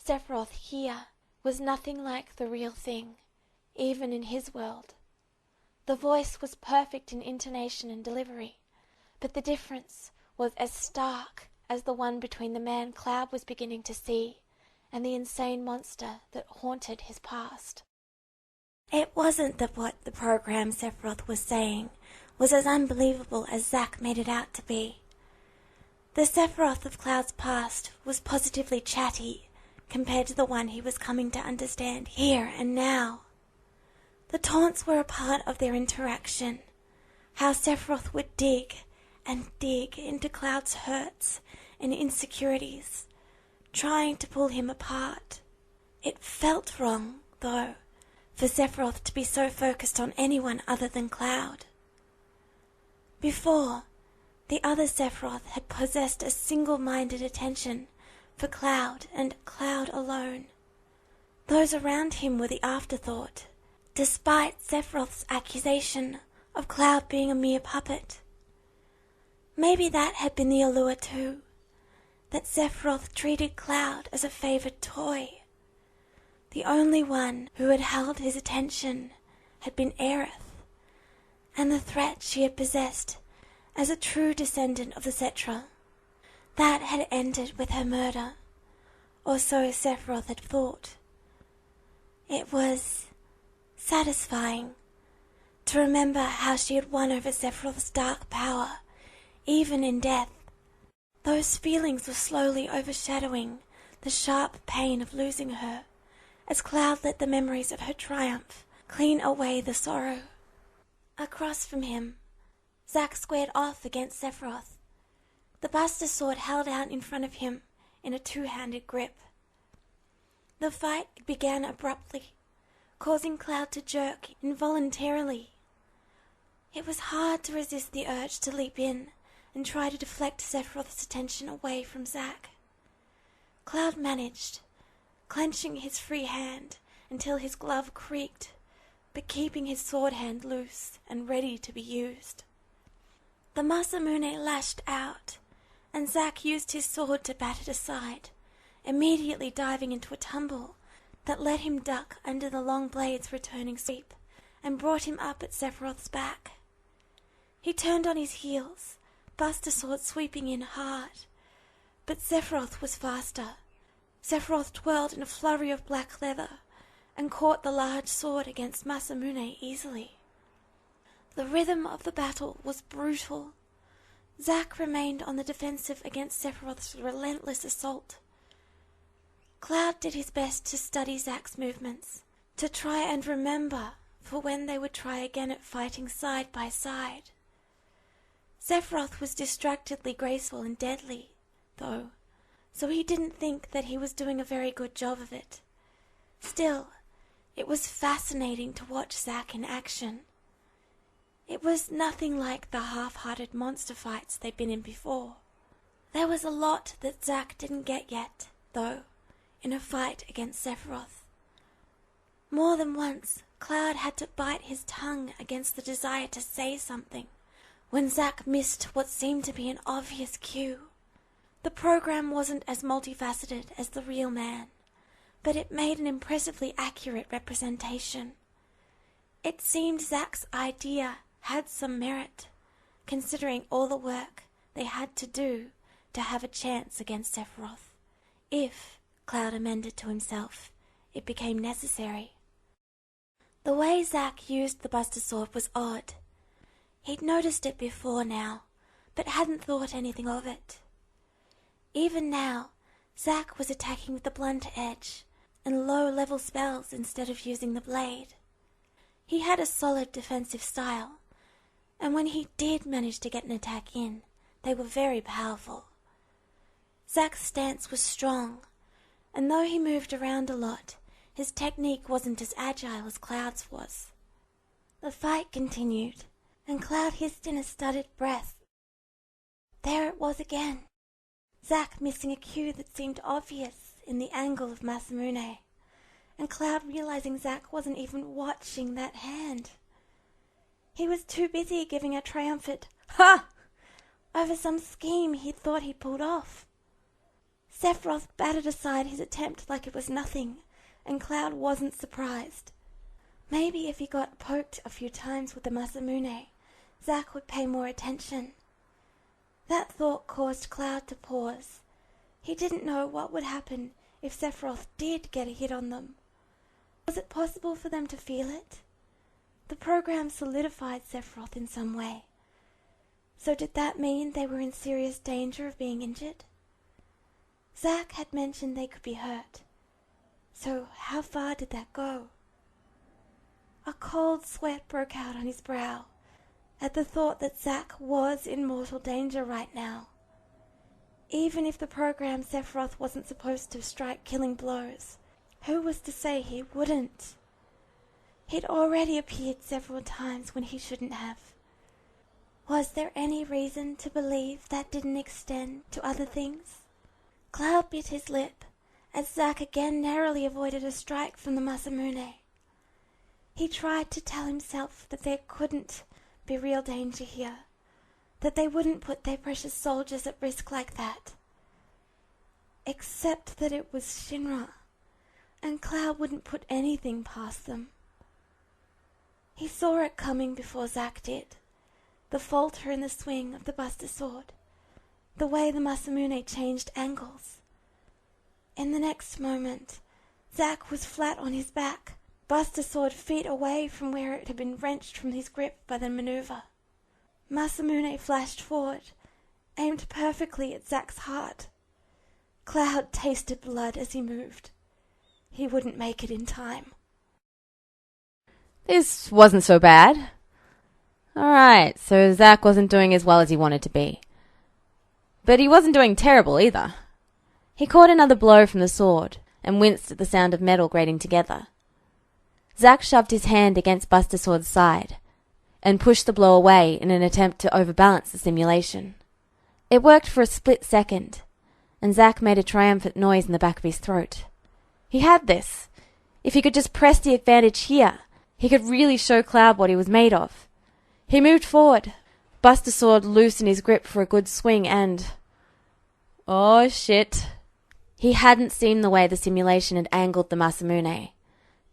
Speaker 2: Sephiroth here was nothing like the real thing, even in his world. The voice was perfect in intonation and delivery, but the difference was as stark as the one between the man Cloud was beginning to see and the insane monster that haunted his past. It wasn't that what the program Sephiroth was saying was as unbelievable as Zack made it out to be. The Sephiroth of Cloud's past was positively chatty compared to the one he was coming to understand here and now. The taunts were a part of their interaction, how Sephiroth would dig and dig into Cloud's hurts and insecurities, trying to pull him apart. It felt wrong, though, for Sephiroth to be so focused on anyone other than Cloud. Before, the other Sephiroth had possessed a single-minded attention for Cloud and Cloud alone. Those around him were the afterthought, despite Sephiroth's accusation of Cloud being a mere puppet. Maybe that had been the allure too, that Sephiroth treated Cloud as a favored toy. The only one who had held his attention had been Aerith, and the threat she had possessed as a true descendant of the Cetra. That had ended with her murder, or so Sephiroth had thought. It was satisfying to remember how she had won over Sephiroth's dark power, even in death. Those feelings were slowly overshadowing the sharp pain of losing her, as Cloud let the memories of her triumph clean away the sorrow. Across from him, Zack squared off against Sephiroth, the Buster Sword held out in front of him in a two-handed grip. The fight began abruptly, causing Cloud to jerk involuntarily. It was hard to resist the urge to leap in and try to deflect Sephiroth's attention away from Zack. Cloud managed, clenching his free hand until his glove creaked, but keeping his sword hand loose and ready to be used. The Masamune lashed out, and Zack used his sword to bat it aside, immediately diving into a tumble that let him duck under the long blade's returning sweep and brought him up at Sephiroth's back. He turned on his heels, Buster Sword sweeping in hard, but Sephiroth was faster. Sephiroth twirled in a flurry of black leather and caught the large sword against Masamune easily. The rhythm of the battle was brutal. Zack remained on the defensive against Sephiroth's relentless assault. Cloud did his best to study Zack's movements, to try and remember for when they would try again at fighting side by side. Sephiroth was distractedly graceful and deadly, though, so he didn't think that he was doing a very good job of it. Still, it was fascinating to watch Zack in action. It was nothing like the half-hearted monster fights they'd been in before. There was a lot that Zack didn't get yet, though, in a fight against Sephiroth. More than once, Cloud had to bite his tongue against the desire to say something when Zack missed what seemed to be an obvious cue. The program wasn't as multifaceted as the real man, but it made an impressively accurate representation. It seemed Zack's idea had some merit, considering all the work they had to do to have a chance against Sephiroth. If, Cloud amended to himself, it became necessary. The way Zack used the Buster Sword was odd. He'd noticed it before now, but hadn't thought anything of it. Even now, Zack was attacking with the blunt edge and low-level spells instead of using the blade. He had a solid defensive style, and when he did manage to get an attack in, they were very powerful. Zack's stance was strong, and though he moved around a lot, his technique wasn't as agile as Cloud's was. The fight continued, and Cloud hissed in a stuttered breath. There it was again. Zack missing a cue that seemed obvious in the angle of Masamune, and Cloud realizing Zack wasn't even watching that hand. He was too busy giving a triumphant "Ha!" over some scheme he thought he'd pulled off. Sephiroth batted aside his attempt like it was nothing, and Cloud wasn't surprised. Maybe if he got poked a few times with the Masamune, Zack would pay more attention. That thought caused Cloud to pause. He didn't know what would happen if Sephiroth did get a hit on them. Was it possible for them to feel it? The program solidified Sephiroth in some way. So did that mean they were in serious danger of being injured? Zack had mentioned they could be hurt. So how far did that go? A cold sweat broke out on his brow at the thought that Zack was in mortal danger right now. Even if the program Sephiroth wasn't supposed to strike killing blows, who was to say he wouldn't? He'd already appeared several times when he shouldn't have. Was there any reason to believe that didn't extend to other things? Cloud bit his lip as Zack again narrowly avoided a strike from the Masamune. He tried to tell himself that there couldn't be real danger here, that they wouldn't put their precious soldiers at risk like that. Except that it was Shinra, and Cloud wouldn't put anything past them. He saw it coming before Zack did, the falter in the swing of the Buster Sword, the way the Masamune changed angles. In the next moment, Zack was flat on his back, Buster Sword feet away from where it had been wrenched from his grip by the maneuver. Masamune flashed forward, aimed perfectly at Zack's heart. Cloud tasted blood as he moved. He wouldn't make it in time.
Speaker 3: This wasn't so bad. Alright, so Zack wasn't doing as well as he wanted to be. But he wasn't doing terrible either. He caught another blow from the sword, and winced at the sound of metal grating together. Zack shoved his hand against Buster Sword's side, and pushed the blow away in an attempt to overbalance the simulation. It worked for a split second, and Zack made a triumphant noise in the back of his throat. He had this. If he could just press the advantage here, he could really show Cloud what he was made of. He moved forward, Buster Sword loose in his grip for a good swing, and... oh shit. He hadn't seen the way the simulation had angled the Masamune,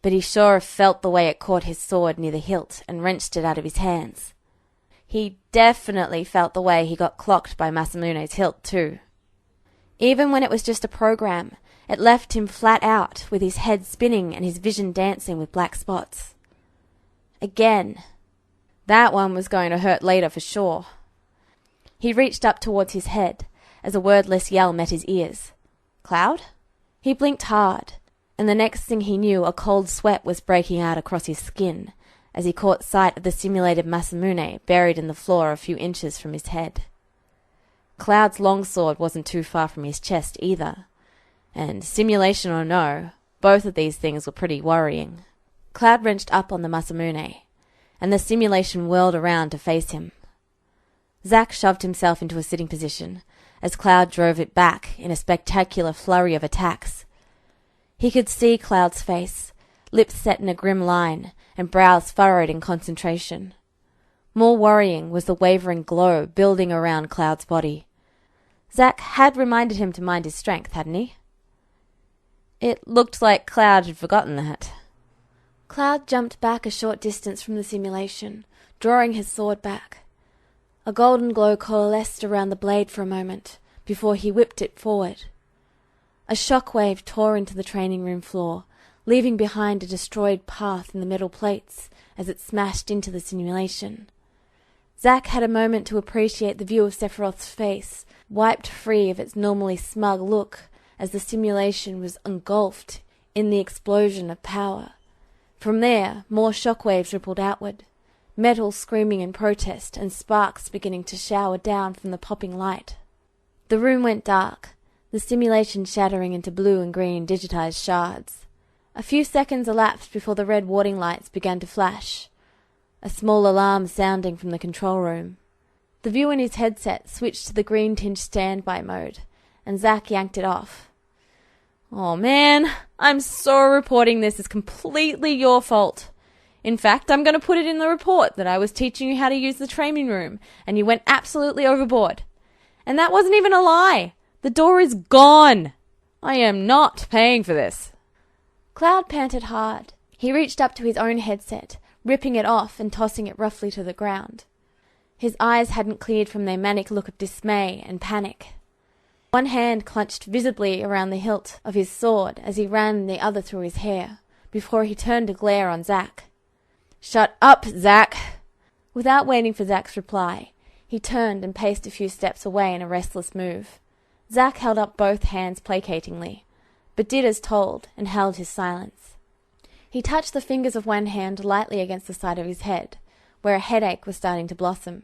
Speaker 3: but he sure felt the way it caught his sword near the hilt and wrenched it out of his hands. He definitely felt the way he got clocked by Masamune's hilt too. Even when it was just a program, it left him flat out, with his head spinning and his vision dancing with black spots. Again. That one was going to hurt later for sure. He reached up towards his head as a wordless yell met his ears. Cloud? He blinked hard, and the next thing he knew, a cold sweat was breaking out across his skin as he caught sight of the simulated Masamune buried in the floor a few inches from his head. Cloud's longsword wasn't too far from his chest either, and simulation or no, both of these things were pretty worrying. Cloud wrenched up on the Masamune, and the simulation whirled around to face him. Zack shoved himself into a sitting position as Cloud drove it back in a spectacular flurry of attacks. He could see Cloud's face, lips set in a grim line and brows furrowed in concentration. More worrying was the wavering glow building around Cloud's body. Zack had reminded him to mind his strength, hadn't he? It looked like Cloud had forgotten that. Cloud jumped back a short distance from the simulation, drawing his sword back. A golden glow coalesced around the blade for a moment, before he whipped it forward. A shockwave tore into the training room floor, leaving behind a destroyed path in the metal plates as it smashed into the simulation. Zack had a moment to appreciate the view of Sephiroth's face, wiped free of its normally smug look
Speaker 2: as the simulation was engulfed in the explosion of power. From there, more shockwaves rippled outward, metal screaming in protest and sparks beginning to shower down from the popping light. The room went dark, the simulation shattering into blue and green digitized shards. A few seconds elapsed before the red warning lights began to flash, a small alarm sounding from the control room. The view in his headset switched to the green-tinged standby mode, and Zack yanked it off. "Oh man, I'm so reporting this is completely your fault. In fact, I'm going to put it in the report that I was teaching you how to use the training room, and you went absolutely overboard. And that wasn't even a lie. The door is gone. I am not paying for this." Cloud panted hard. He reached up to his own headset, ripping it off and tossing it roughly to the ground. His eyes hadn't cleared from their manic look of dismay and panic. One hand clenched visibly around the hilt of his sword as he ran the other through his hair, before he turned to glare on Zack. "Shut up, Zack!" Without waiting for Zack's reply, he turned and paced a few steps away in a restless move. Zack held up both hands placatingly, but did as told and held his silence. He touched the fingers of one hand lightly against the side of his head, where a headache was starting to blossom.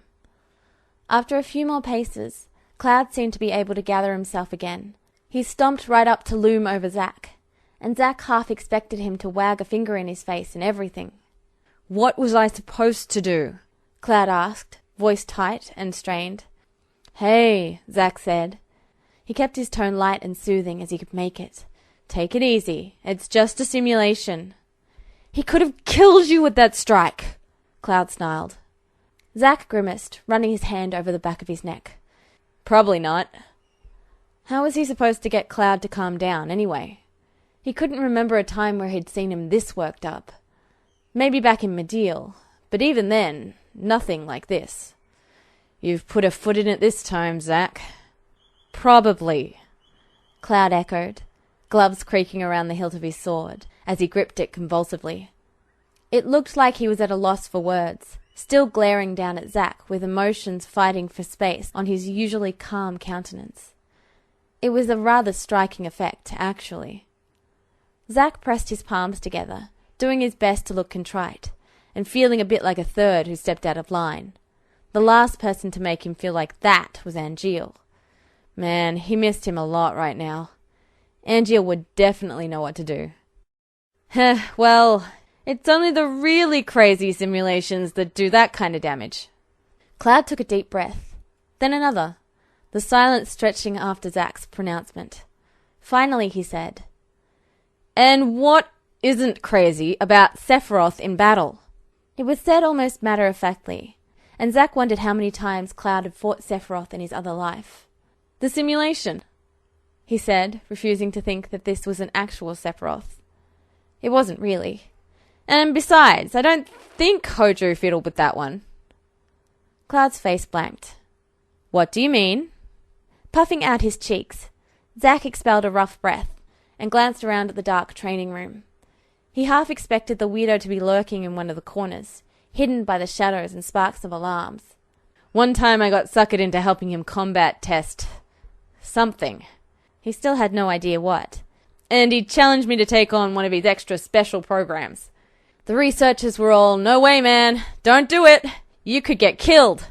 Speaker 2: After a few more paces, Cloud seemed to be able to gather himself again. He stomped right up to loom over Zack, and Zack half expected him to wag a finger in his face and everything.
Speaker 3: "What was I supposed to do?"
Speaker 2: Cloud asked, voice tight and strained.
Speaker 3: "Hey," Zack said.
Speaker 2: He kept his tone light and soothing as he could make it.
Speaker 3: "Take it easy. It's just a simulation." "He could have killed you with that strike," Cloud snarled.
Speaker 2: Zack grimaced, running his hand over the back of his neck.
Speaker 3: "Probably not." How was he supposed to get Cloud to calm down, anyway? He couldn't remember a time where he'd seen him this worked up. Maybe back in Medeal, but even then, nothing like this. "You've put a foot in it this time, Zack." "Probably," Cloud echoed, gloves creaking around the hilt of his sword as he gripped it convulsively. It looked like he was at a loss for words, still glaring down at Zack with emotions fighting for space on his usually calm countenance. It was a rather striking effect, actually. Zack pressed his palms together, doing his best to look contrite, and feeling a bit like a third who stepped out of line. The last person to make him feel like that was Angeal. Man, he missed him a lot right now. Angeal would definitely know what to do. Well, it's only the really crazy simulations that do that kind of damage.
Speaker 2: Cloud took a deep breath, then another, the silence stretching after Zack's pronouncement. Finally he said,
Speaker 3: "And what isn't crazy about Sephiroth in battle?"
Speaker 2: It was said almost matter-of-factly, and Zack wondered how many times Cloud had fought Sephiroth in his other life.
Speaker 3: "The simulation," he said, refusing to think that this was an actual Sephiroth. It wasn't really. "And besides, I don't think Hojo fiddled with that one."
Speaker 2: Cloud's face blanked.
Speaker 3: "What do you mean?"
Speaker 2: Puffing out his cheeks, Zack expelled a rough breath and glanced around at the dark training room. He half expected the weirdo to be lurking in one of the corners, hidden by the shadows and sparks of alarms.
Speaker 3: "One time I got suckered into helping him combat test something." He still had no idea what. "And he challenged me to take on one of his extra special programs. The researchers were all, 'No way, man. Don't do it. You could get killed.'"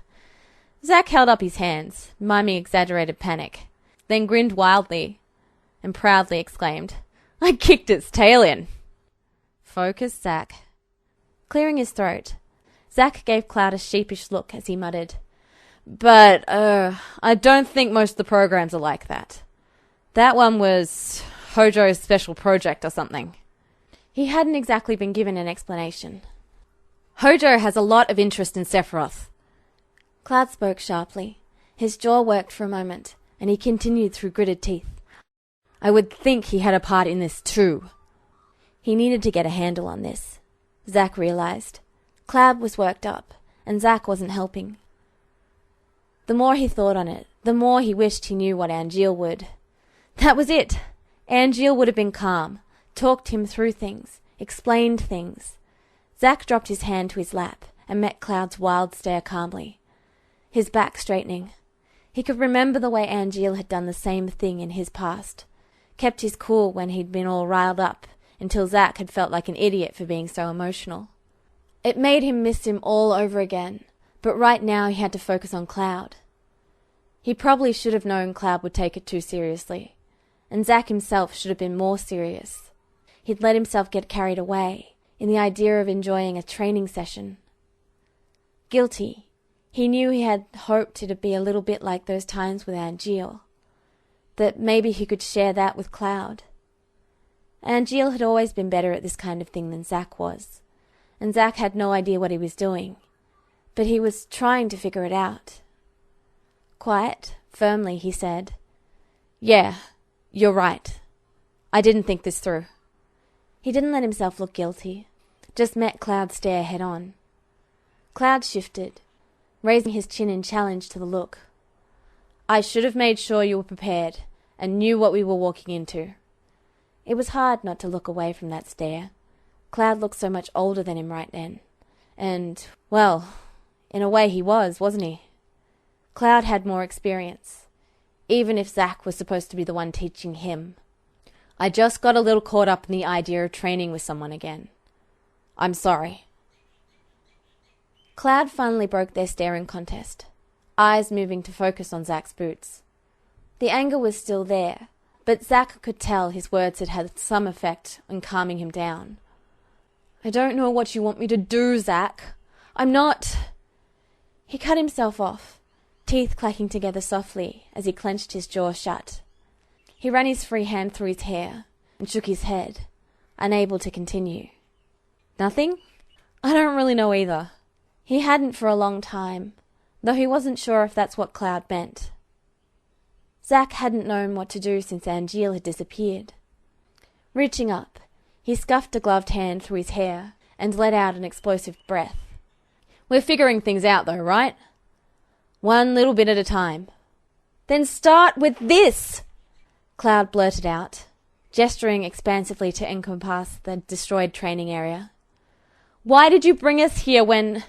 Speaker 2: Zack held up his hands, miming exaggerated panic, then grinned wildly and proudly exclaimed,
Speaker 3: "I kicked its tail in." "Focus, Zack."
Speaker 2: Clearing his throat, Zack gave Cloud a sheepish look as he muttered,
Speaker 3: But, I don't think most of the programs are like that. That one was Hojo's special project or something."
Speaker 2: He hadn't exactly been given an explanation.
Speaker 3: "Hojo has a lot of interest in Sephiroth."
Speaker 2: Cloud spoke sharply. His jaw worked for a moment, and he continued through gritted teeth.
Speaker 3: "I would think he had a part in this too."
Speaker 2: He needed to get a handle on this, Zack realized. Cloud was worked up, and Zack wasn't helping. The more he thought on it, the more he wished he knew what Angeal would. That was it! Angeal would have been calm, talked him through things, explained things. Zack dropped his hand to his lap and met Cloud's wild stare calmly, his back straightening. He could remember the way Angeal had done the same thing in his past, kept his cool when he'd been all riled up, until Zack had felt like an idiot for being so emotional. It made him miss him all over again, but right now he had to focus on Cloud. He probably should have known Cloud would take it too seriously, and Zack himself should have been more serious. He'd let himself get carried away in the idea of enjoying a training session. Guilty. He knew he had hoped it'd be a little bit like those times with Angeal, that maybe he could share that with Cloud. Angeal had always been better at this kind of thing than Zack was, and Zack had no idea what he was doing, but he was trying to figure it out. Quiet, firmly, he said, "Yeah, you're right. I didn't think this through." He didn't let himself look guilty, just met Cloud's stare head on. Cloud shifted, raising his chin in challenge to the look. "I should have made sure you were prepared and knew what we were walking into." It was hard not to look away from that stare. Cloud looked so much older than him right then. And, well, in a way he was, wasn't he? Cloud had more experience, even if Zack was supposed to be the one teaching him. "I just got a little caught up in the idea of training with someone again. I'm sorry." Cloud finally broke their staring contest, eyes moving to focus on Zack's boots. The anger was still there, but Zack could tell his words had had some effect on calming him down. "I don't know what you want me to do, Zack. I'm not—" He cut himself off, teeth clacking together softly as he clenched his jaw shut. He ran his free hand through his hair and shook his head, unable to continue. "Nothing? I don't really know either." He hadn't for a long time, though he wasn't sure if that's what Cloud meant. Zack hadn't known what to do since Angeal had disappeared. Reaching up, he scuffed a gloved hand through his hair and let out an explosive breath. "We're figuring things out though, right? One little bit at a time." "Then start with this!" Cloud blurted out, gesturing expansively to encompass the destroyed training area. "Why did you bring us here when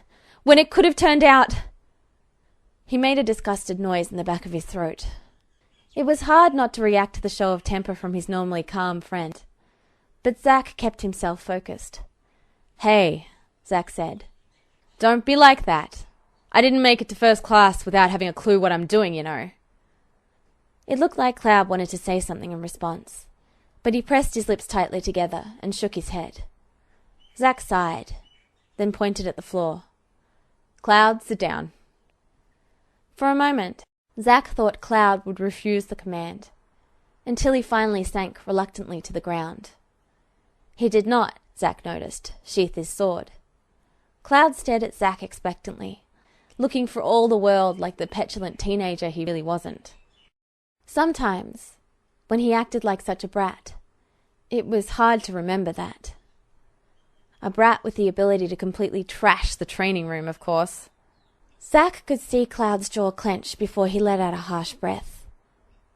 Speaker 2: it could have turned out—" He made a disgusted noise in the back of his throat. It was hard not to react to the show of temper from his normally calm friend, but Zack kept himself focused. "Hey," Zack said, "don't be like that. I didn't make it to first class without having a clue what I'm doing, you know." It looked like Cloud wanted to say something in response, but he pressed his lips tightly together and shook his head. Zack sighed, then pointed at the floor. "Cloud, sit down." For a moment, Zack thought Cloud would refuse the command, until he finally sank reluctantly to the ground. He did not, Zack noticed, sheath his sword. Cloud stared at Zack expectantly, looking for all the world like the petulant teenager he really wasn't. Sometimes, when he acted like such a brat, it was hard to remember that. A brat with the ability to completely trash the training room, of course. Zack could see Cloud's jaw clench before he let out a harsh breath.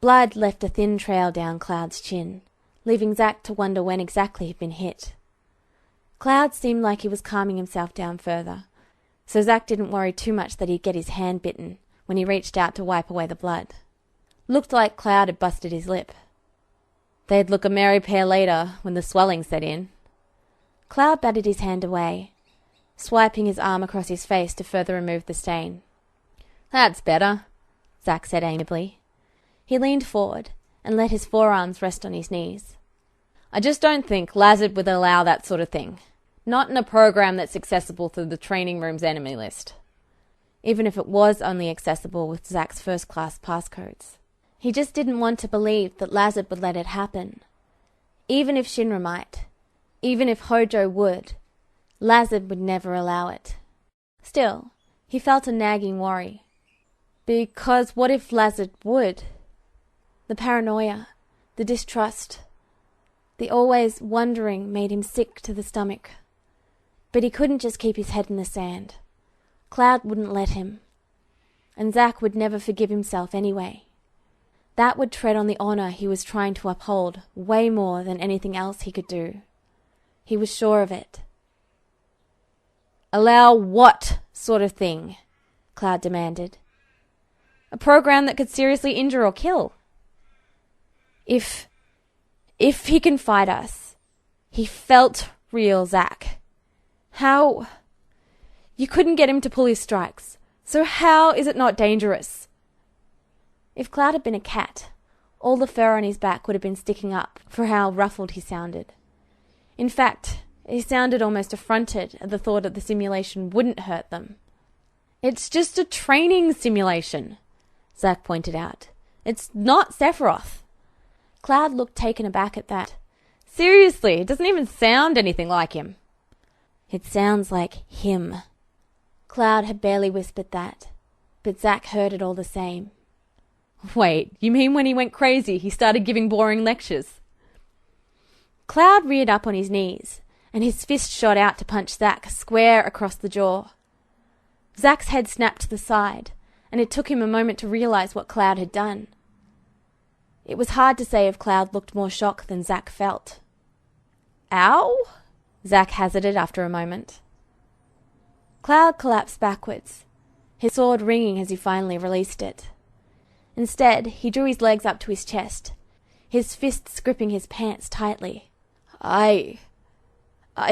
Speaker 2: Blood left a thin trail down Cloud's chin, leaving Zack to wonder when exactly he'd been hit. Cloud seemed like he was calming himself down further, so Zack didn't worry too much that he'd get his hand bitten when he reached out to wipe away the blood. Looked like Cloud had busted his lip. They'd look a merry pair later when the swelling set in. Cloud batted his hand away, swiping his arm across his face to further remove the stain. "That's better," Zack said amiably. He leaned forward and let his forearms rest on his knees. "I just don't think Lazard would allow that sort of thing. Not in a program that's accessible through the training room's enemy list. Even if it was only accessible with Zack's first-class passcodes. He just didn't want to believe that Lazard would let it happen. Even if Shinra might, even if Hojo would, Lazard would never allow it. Still, he felt a nagging worry. Because what if Lazard would? The paranoia, the distrust, the always wondering made him sick to the stomach. But he couldn't just keep his head in the sand. Cloud wouldn't let him. And Zack would never forgive himself anyway. That would tread on the honor he was trying to uphold way more than anything else he could do. He was sure of it. "Allow what sort of thing?" Cloud demanded. "A program that could seriously injure or kill." If
Speaker 3: If he can fight us. He felt real Zack. How? You couldn't get him to pull his strikes. So how is it not dangerous? If Cloud had been a cat, all the fur on his back would have been sticking up for how ruffled he sounded. In fact, he sounded almost affronted at the thought that the simulation wouldn't hurt them. It's just a training simulation, Zack pointed out. It's not Sephiroth. Cloud looked taken aback at that. Seriously, it doesn't even sound anything like him. It sounds like him. Cloud had barely whispered that, but Zack heard it all the same. Wait, you mean when he went crazy, he started giving boring lectures? Cloud reared up on his knees, and his fist shot out to punch Zack square across the jaw. Zack's head snapped to the side, and it took him a moment to realize what Cloud had done. It was hard to say if Cloud looked more shocked than Zack felt. Ow? Zack hazarded after a moment. Cloud collapsed backwards, his sword ringing as he finally released it. Instead, he drew his legs up to his chest, his fists gripping his pants tightly. I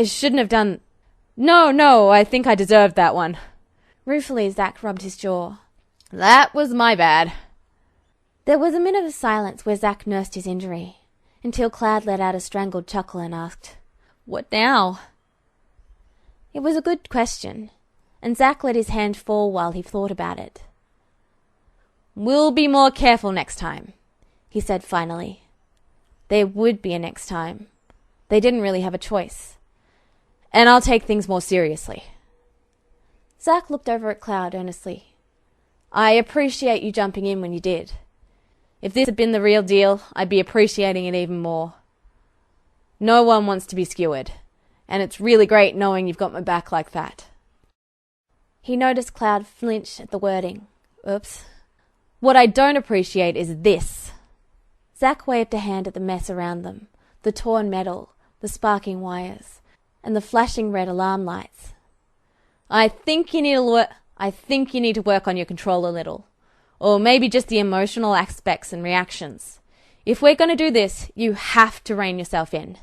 Speaker 3: shouldn't have done... No, I think I deserved that one. Ruefully, Zack rubbed his jaw. That was my bad. There was a minute of silence where Zack nursed his injury, until Cloud let out a strangled chuckle and asked, What now? It was a good question, and Zack let his hand fall while he thought about it. We'll be more careful next time, he said finally. There would be a next time. They didn't really have a choice. And I'll take things more seriously. Zack looked over at Cloud earnestly. I appreciate you jumping in when you did. If this had been the real deal, I'd be appreciating it even more. No one wants to be skewered, and it's really great knowing you've got my back like that. He noticed Cloud flinch at the wording. Oops. What I don't appreciate is this. Zack waved a hand at the mess around them, the torn metal, the sparking wires, and the flashing red alarm lights. I think you need to work on your control a little. Or maybe just the emotional aspects and reactions. If we're going to do this, you have to rein yourself in.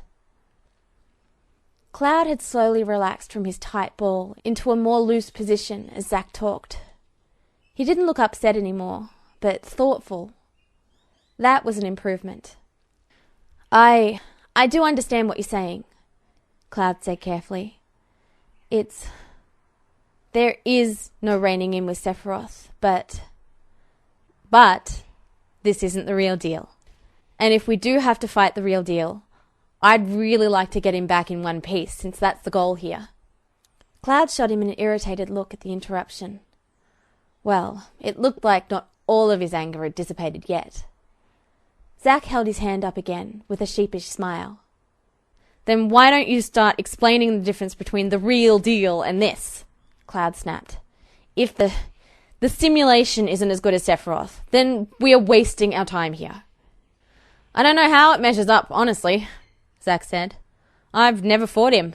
Speaker 3: Cloud had slowly relaxed from his tight ball into a more loose position as Zack talked. He didn't look upset anymore, but thoughtful. That was an improvement. I do understand what you're saying, Cloud said carefully. There is no reining in with Sephiroth, but this isn't the real deal. And if we do have to fight the real deal, I'd really like to get him back in one piece, since that's the goal here. Cloud shot him an irritated look at the interruption. Well, it looked like not all of his anger had dissipated yet. Zack held his hand up again, with a sheepish smile. Then why don't you start explaining the difference between the real deal and this? Cloud snapped. If the simulation isn't as good as Sephiroth, then we are wasting our time here. I don't know how it measures up, honestly, Zack said. I've never fought him.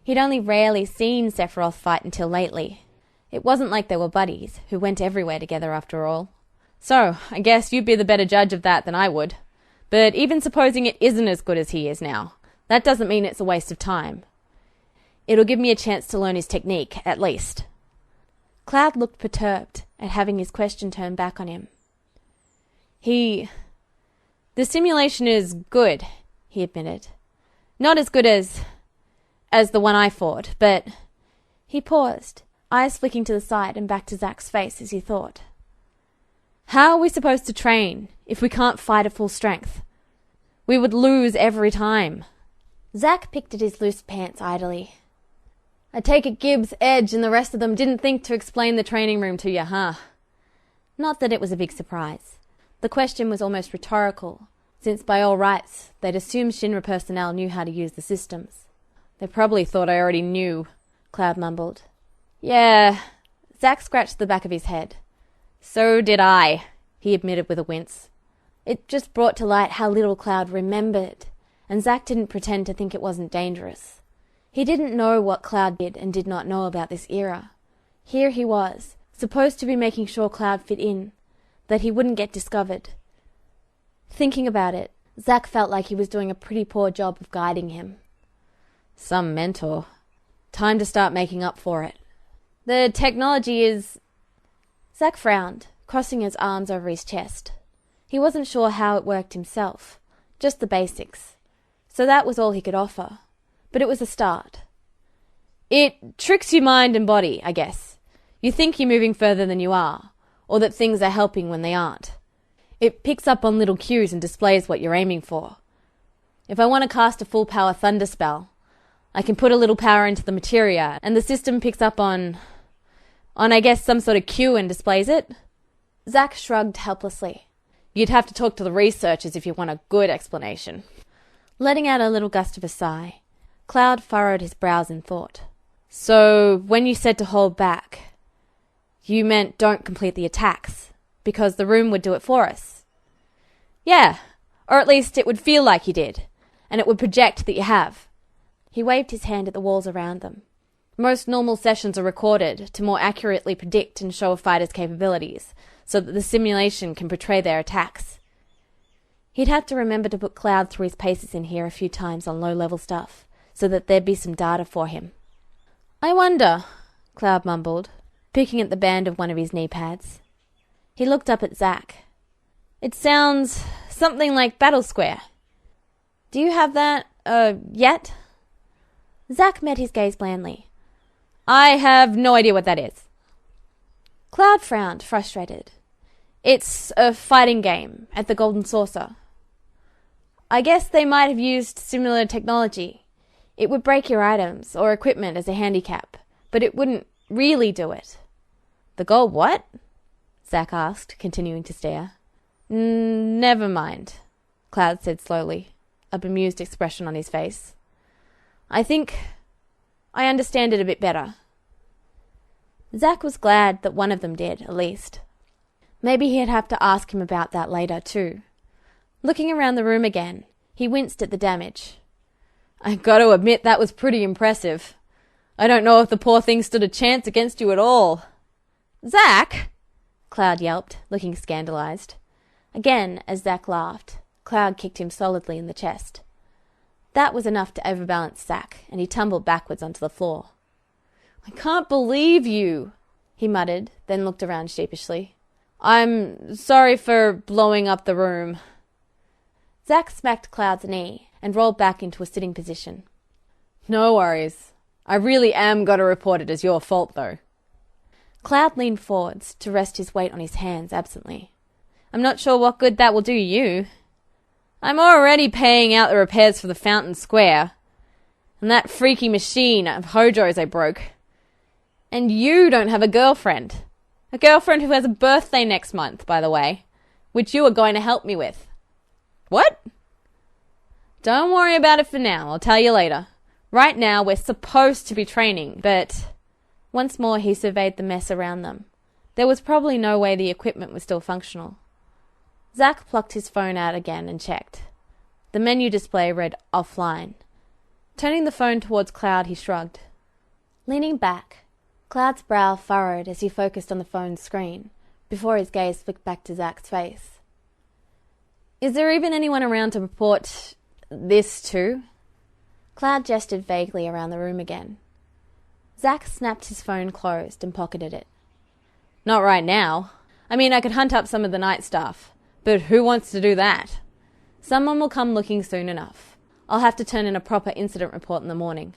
Speaker 3: He'd only rarely seen Sephiroth fight until lately. It wasn't like they were buddies, who went everywhere together after all. So, I guess you'd be the better judge of that than I would. But even supposing it isn't as good as he is now, that doesn't mean it's a waste of time. It'll give me a chance to learn his technique, at least. Cloud looked perturbed at having his question turned back on him. The simulation is good, he admitted. Not as good as the one I fought, but... He paused, eyes flicking to the side and back to Zack's face as he thought. How are we supposed to train if we can't fight at full strength? We would lose every time. Zack picked at his loose pants idly. I take it Gibbs, Edge, and the rest of them didn't think to explain the training room to you, huh? Not that it was a big surprise. The question was almost rhetorical, since by all rights, they'd assumed Shinra personnel knew how to use the systems. They probably thought I already knew, Cloud mumbled. Yeah, Zack scratched the back of his head. So did I, he admitted with a wince. It just brought to light how little Cloud remembered, and Zack didn't pretend to think it wasn't dangerous. He didn't know what Cloud did and did not know about this era. Here he was, supposed to be making sure Cloud fit in, that he wouldn't get discovered. Thinking about it,
Speaker 2: Zack felt like he was doing a pretty poor job of guiding him.
Speaker 3: Some mentor. Time to start making up for it. The technology is...
Speaker 2: Zack frowned, crossing his arms over his chest. He wasn't sure how it worked himself, just the basics. So that was all he could offer. But it was a start.
Speaker 3: It tricks your mind and body, I guess. You think you're moving further than you are, or that things are helping when they aren't. It picks up on little cues and displays what you're aiming for. If I want to cast a full power thunder spell, I can put a little power into the materia, and the system picks up on I guess some sort of cue and displays it.
Speaker 2: Zack shrugged helplessly.
Speaker 3: You'd have to talk to the researchers if you want a good explanation.
Speaker 2: Letting out a little gust of a sigh, Cloud furrowed his brows in thought.
Speaker 3: So, when you said to hold back, you meant don't complete the attacks, because the room would do it for us? Yeah, or at least it would feel like you did, and it would project that you have.
Speaker 2: He waved his hand at the walls around them.
Speaker 3: Most normal sessions are recorded to more accurately predict and show a fighter's capabilities, so that the simulation can portray their attacks.
Speaker 2: He'd have to remember to put Cloud through his paces in here a few times on low-level stuff, so that there'd be some data for him.
Speaker 3: I wonder, Cloud mumbled, picking at the band of one of his knee pads.
Speaker 2: He looked up at Zack.
Speaker 3: It sounds something like Battle Square.
Speaker 2: Do you have that, yet? Zack met his gaze blandly.
Speaker 3: I have no idea what that is.
Speaker 2: Cloud frowned, frustrated.
Speaker 3: It's a fighting game at the Golden Saucer. I guess they might have used similar technology. It would break your items or equipment as a handicap, but it wouldn't really do it. The gold what? Zack asked, continuing to stare. Never mind, Cloud said slowly, a bemused expression on his face. I think I understand it a bit better.
Speaker 2: Zack was glad that one of them did, at least. Maybe he'd have to ask him about that later, too. Looking around the room again, he winced at the damage.
Speaker 3: I got to admit that was pretty impressive. I don't know if the poor thing stood a chance against you at all. Zack! Cloud yelped, looking scandalized.
Speaker 2: Again, as Zack laughed, Cloud kicked him solidly in the chest. That was enough to overbalance Zack, and he tumbled backwards onto the floor.
Speaker 3: I can't believe you, he muttered, then looked around sheepishly. I'm sorry for blowing up the room.
Speaker 2: Zack smacked Cloud's knee and rolled back into a sitting position.
Speaker 3: No worries. I really am going to report it as your fault, though.
Speaker 2: Cloud leaned forwards to rest his weight on his hands absently.
Speaker 3: I'm not sure what good that will do you. I'm already paying out the repairs for the Fountain Square. And that freaky machine of Hojo's I broke. And you don't have a girlfriend. A girlfriend who has a birthday next month, by the way, which you are going to help me with. What? Don't worry about it for now. I'll tell you later. Right now, we're supposed to be training, but...
Speaker 2: Once more he surveyed the mess around them. There was probably no way the equipment was still functional. Zack plucked his phone out again and checked. The menu display read offline. Turning the phone towards Cloud, he shrugged. Leaning back, Cloud's brow furrowed as he focused on the phone's screen, before his gaze flicked back to Zack's face.
Speaker 3: Is there even anyone around to report this to?
Speaker 2: Cloud gestured vaguely around the room again. Zack snapped his phone closed and pocketed it.
Speaker 3: Not right now. I mean, I could hunt up some of the night staff, but who wants to do that? Someone will come looking soon enough. I'll have to turn in a proper incident report in the morning.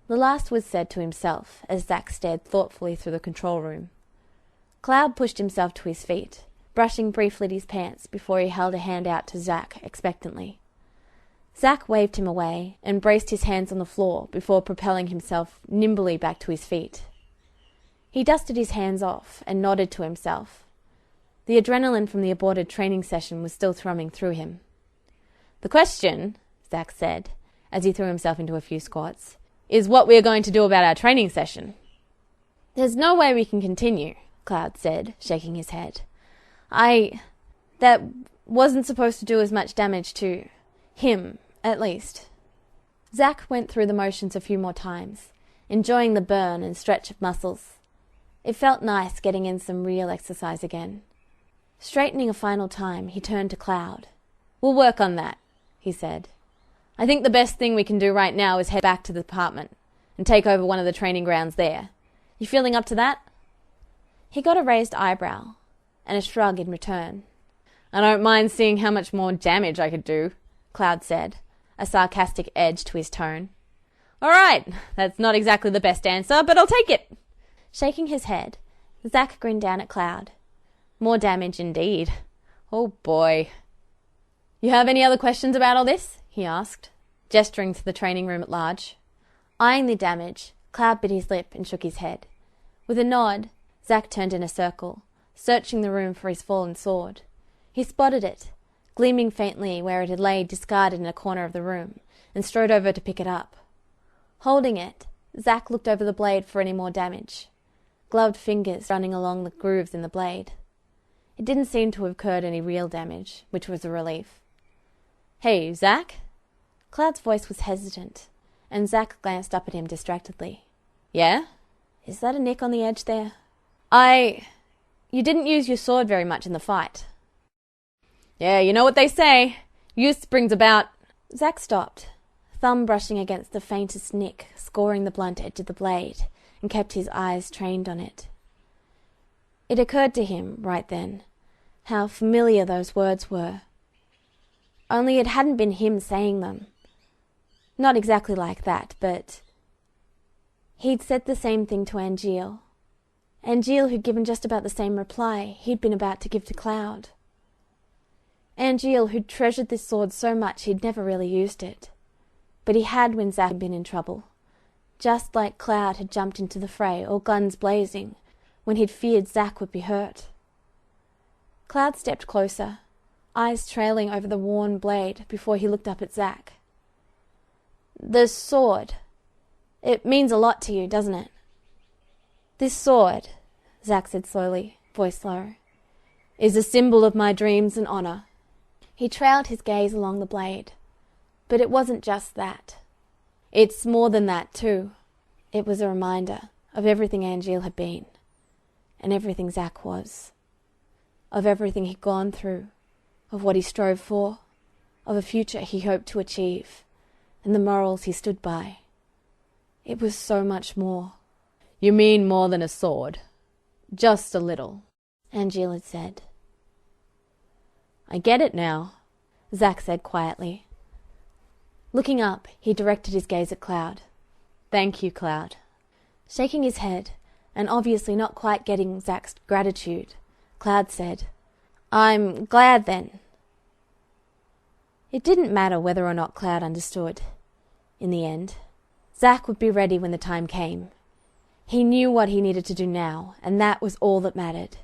Speaker 2: The last was said to himself as Zack stared thoughtfully through the control room. Cloud pushed himself to his feet, brushing briefly at his pants before he held a hand out to Zack expectantly. Zack waved him away and braced his hands on the floor before propelling himself nimbly back to his feet. He dusted his hands off and nodded to himself. The adrenaline from the aborted training session was still thrumming through him.
Speaker 3: The question, Zack said, as he threw himself into a few squats, is what we are going to do about our training session.
Speaker 2: There's no way we can continue, Cloud said, shaking his head. That wasn't supposed to do as much damage to him, at least. Zack went through the motions a few more times, enjoying the burn and stretch of muscles. It felt nice getting in some real exercise again. Straightening a final time, he turned to Cloud.
Speaker 3: We'll work on that, he said. I think the best thing we can do right now is head back to the department and take over one of the training grounds there. You feeling up to that?
Speaker 2: He got a raised eyebrow and a shrug in return.
Speaker 3: I don't mind seeing how much more damage I could do, Cloud said, a sarcastic edge to his tone. All right, that's not exactly the best answer, but I'll take it.
Speaker 2: Shaking his head, Zack grinned down at Cloud.
Speaker 3: More damage indeed. Oh boy. You have any other questions about all this? He asked, gesturing to the training room at large.
Speaker 2: Eyeing the damage, Cloud bit his lip and shook his head. With a nod, Zack turned in a circle, searching the room for his fallen sword. He spotted it, gleaming faintly where it had laid discarded in a corner of the room, and strode over to pick it up. Holding it, Zack looked over the blade for any more damage, gloved fingers running along the grooves in the blade. It didn't seem to have incurred any real damage, which was a relief.
Speaker 3: Hey, Zack?
Speaker 2: Cloud's voice was hesitant, and Zack glanced up at him distractedly.
Speaker 3: Yeah?
Speaker 2: Is that a nick on the edge there?
Speaker 3: You didn't use your sword very much in the fight. Yeah, you know what they say. Use brings about...
Speaker 2: Zack stopped, thumb brushing against the faintest nick, scoring the blunt edge of the blade, and kept his eyes trained on it. It occurred to him, right then, how familiar those words were. Only it hadn't been him saying them. Not exactly like that, but... He'd said the same thing to Angeal. Angeal who'd given just about the same reply he'd been about to give to Cloud. Angeal who'd treasured this sword so much he'd never really used it. But he had when Zack had been in trouble, just like Cloud had jumped into the fray, all guns blazing, when he'd feared Zack would be hurt. Cloud stepped closer, eyes trailing over the worn blade before he looked up at Zack. The sword. It means a lot to you, doesn't it? This sword, Zack said slowly, voice low, is a symbol of my dreams and honor. He trailed his gaze along the blade, but it wasn't just that. It's more than that, too. It was a reminder of everything Angeal had been, and everything Zack was, of everything he'd gone through, of what he strove for, of a future he hoped to achieve, and the morals he stood by. It was so much more.
Speaker 3: You mean more than a sword? Just a little,
Speaker 2: Angeal had said.
Speaker 3: I get it now,
Speaker 2: Zack said quietly. Looking up, he directed his gaze at Cloud.
Speaker 3: Thank you, Cloud.
Speaker 2: Shaking his head, and obviously not quite getting Zack's gratitude, Cloud said, I'm glad then. It didn't matter whether or not Cloud understood. In the end, Zack would be ready when the time came. He knew what he needed to do now, and that was all that mattered.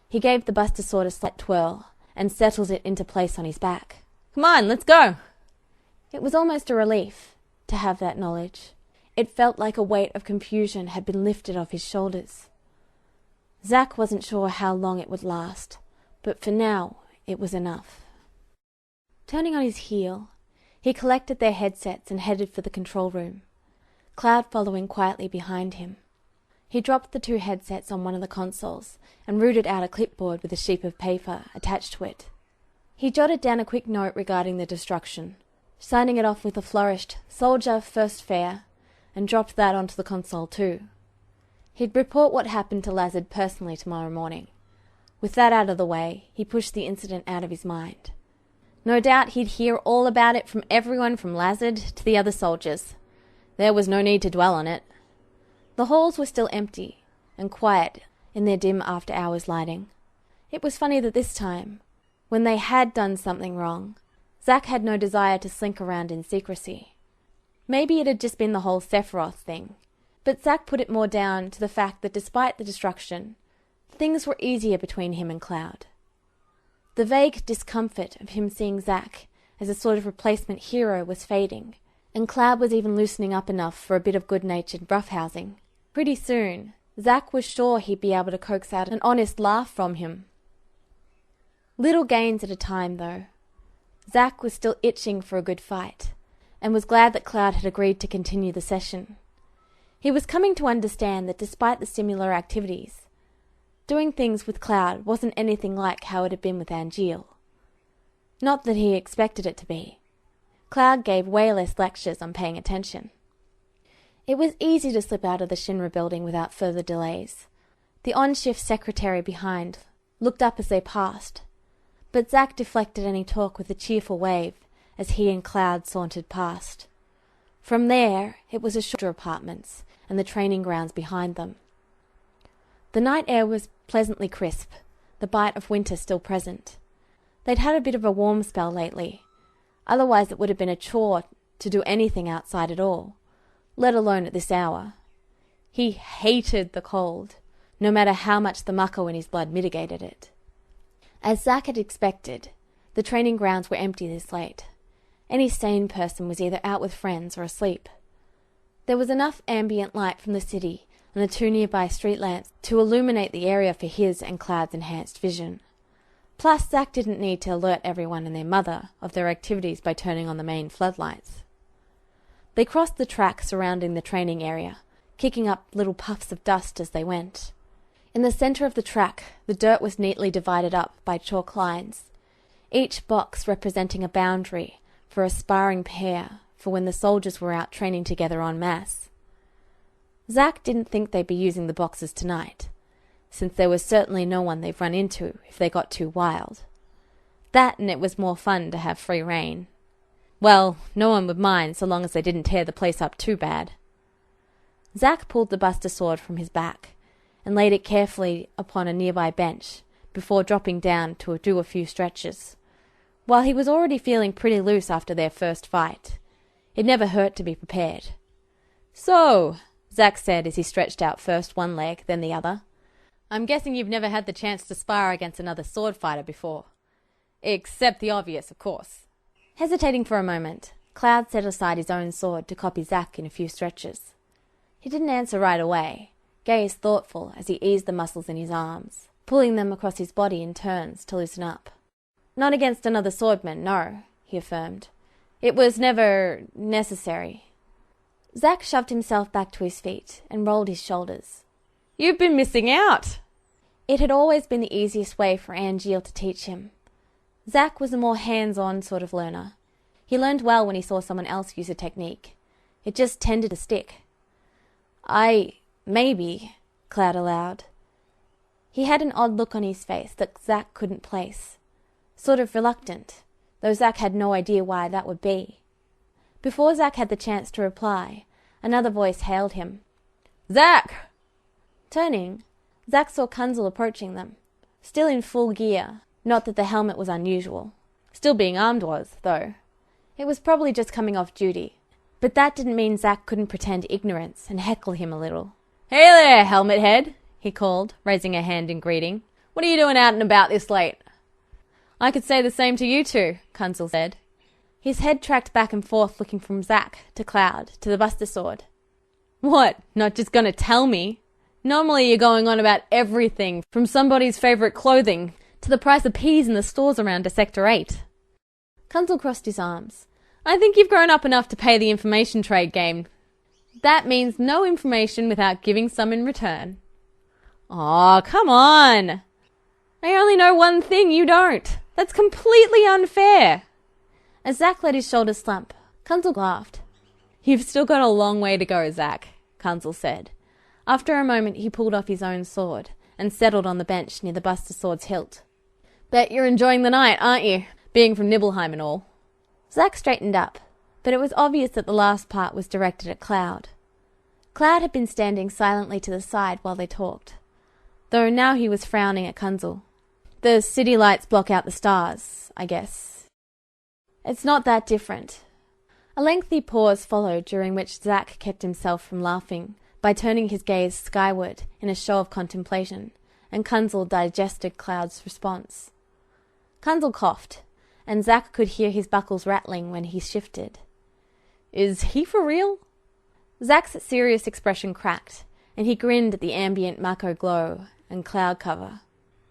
Speaker 2: He gave the Buster Sword a slight twirl, and settled it into place on his back.
Speaker 3: Come on, let's go!
Speaker 2: It was almost a relief to have that knowledge. It felt like a weight of confusion had been lifted off his shoulders. Zack wasn't sure how long it would last, but for now it was enough. Turning on his heel, he collected their headsets and headed for the control room, Cloud following quietly behind him. He dropped the 2 headsets on one of the consoles and rooted out a clipboard with a sheet of paper attached to it. He jotted down a quick note regarding the destruction, signing it off with a flourished "Soldier first fair," and dropped that onto the console too. He'd report what happened to Lazard personally tomorrow morning. With that out of the way, he pushed the incident out of his mind. No doubt he'd hear all about it from everyone from Lazard to the other soldiers. There was no need to dwell on it. The halls were still empty and quiet in their dim after-hours lighting. It was funny that this time, when they had done something wrong, Zack had no desire to slink around in secrecy. Maybe it had just been the whole Sephiroth thing, but Zack put it more down to the fact that despite the destruction, things were easier between him and Cloud. The vague discomfort of him seeing Zack as a sort of replacement hero was fading, and Cloud was even loosening up enough for a bit of good-natured roughhousing. Pretty soon, Zack was sure he'd be able to coax out an honest laugh from him. Little gains at a time, though. Zack was still itching for a good fight, and was glad that Cloud had agreed to continue the session. He was coming to understand that despite the similar activities, doing things with Cloud wasn't anything like how it had been with Angeal. Not that he expected it to be. Cloud gave way less lectures on paying attention. It was easy to slip out of the Shinra building without further delays. The on-shift secretary behind looked up as they passed, but Zack deflected any talk with a cheerful wave as he and Cloud sauntered past. From there, it was a shorter apartments and the training grounds behind them. The night air was pleasantly crisp, the bite of winter still present. They'd had a bit of a warm spell lately. Otherwise it would have been a chore to do anything outside at all, let alone at this hour. He hated the cold, no matter how much the mako in his blood mitigated it. As Zack had expected, the training grounds were empty this late. Any sane person was either out with friends or asleep. There was enough ambient light from the city and the 2 nearby street lamps to illuminate the area for his and Cloud's enhanced vision. Plus, Zack didn't need to alert everyone and their mother of their activities by turning on the main floodlights. They crossed the track surrounding the training area, kicking up little puffs of dust as they went. In the centre of the track, the dirt was neatly divided up by chalk lines, each box representing a boundary for a sparring pair for when the soldiers were out training together en masse. Zack didn't think they'd be using the boxes tonight, since there was certainly no one they'd run into if they got too wild. That and it was more fun to have free rein. Well, no one would mind so long as they didn't tear the place up too bad. Zack pulled the Buster Sword from his back and laid it carefully upon a nearby bench before dropping down to do a few stretches. While he was already feeling pretty loose after their first fight, it never hurt to be prepared. "So," Zack said as he stretched out first one leg, then the other, "I'm guessing you've never had the chance to spar against another sword fighter before. Except the obvious, of course." Hesitating for a moment, Cloud set aside his own sword to copy Zack in a few stretches. He didn't answer right away, gaze thoughtful as he eased the muscles in his arms, pulling them across his body in turns to loosen up. "Not against another swordman, no," he affirmed. "It was never necessary." Zack shoved himself back to his feet and rolled his shoulders. "You've been missing out." It had always been the easiest way for Angeal to teach him. Zack was a more hands-on sort of learner. He learned well when he saw someone else use a technique. It just tended to stick. Maybe, Cloud allowed. He had an odd look on his face that Zack couldn't place. Sort of reluctant, though Zack had no idea why that would be. Before Zack had the chance to reply, another voice hailed him. "Zack!" Turning, Zack saw Kunzel approaching them, still in full gear. Not that the helmet was unusual. Still being armed was, though. It was probably just coming off duty. But that didn't mean Zack couldn't pretend ignorance and heckle him a little. "Hey there, helmet head," he called, raising a hand in greeting. "What are you doing out and about this late?" "I could say the same to you two," Kunzel said. His head tracked back and forth looking from Zack to Cloud to the Buster Sword. "What, not just gonna tell me? Normally you're going on about everything, from somebody's favourite clothing to the price of peas in the stores around to Sector 8. Kunzel crossed his arms. "I think you've grown up enough to pay the information trade game. That means no information without giving some in return." "Aw, come on! I only know one thing you don't. That's completely unfair." As Zack let his shoulders slump, Kunzel laughed. "You've still got a long way to go, Zack," Kunzel said. After a moment he pulled off his own sword and settled on the bench near the Buster Sword's hilt. "Bet you're enjoying the night, aren't you? Being from Nibelheim and all." Zack straightened up, but it was obvious that the last part was directed at Cloud. Cloud had been standing silently to the side while they talked, though now he was frowning at Kunzel. "The city lights block out the stars, I guess." "It's not that different." A lengthy pause followed, during which Zack kept himself from laughing by turning his gaze skyward in a show of contemplation, and Kunzel digested Cloud's response. Kunzel coughed, and Zack could hear his buckles rattling when he shifted. "Is he for real?" Zack's serious expression cracked, and he grinned at the ambient mako glow and cloud cover.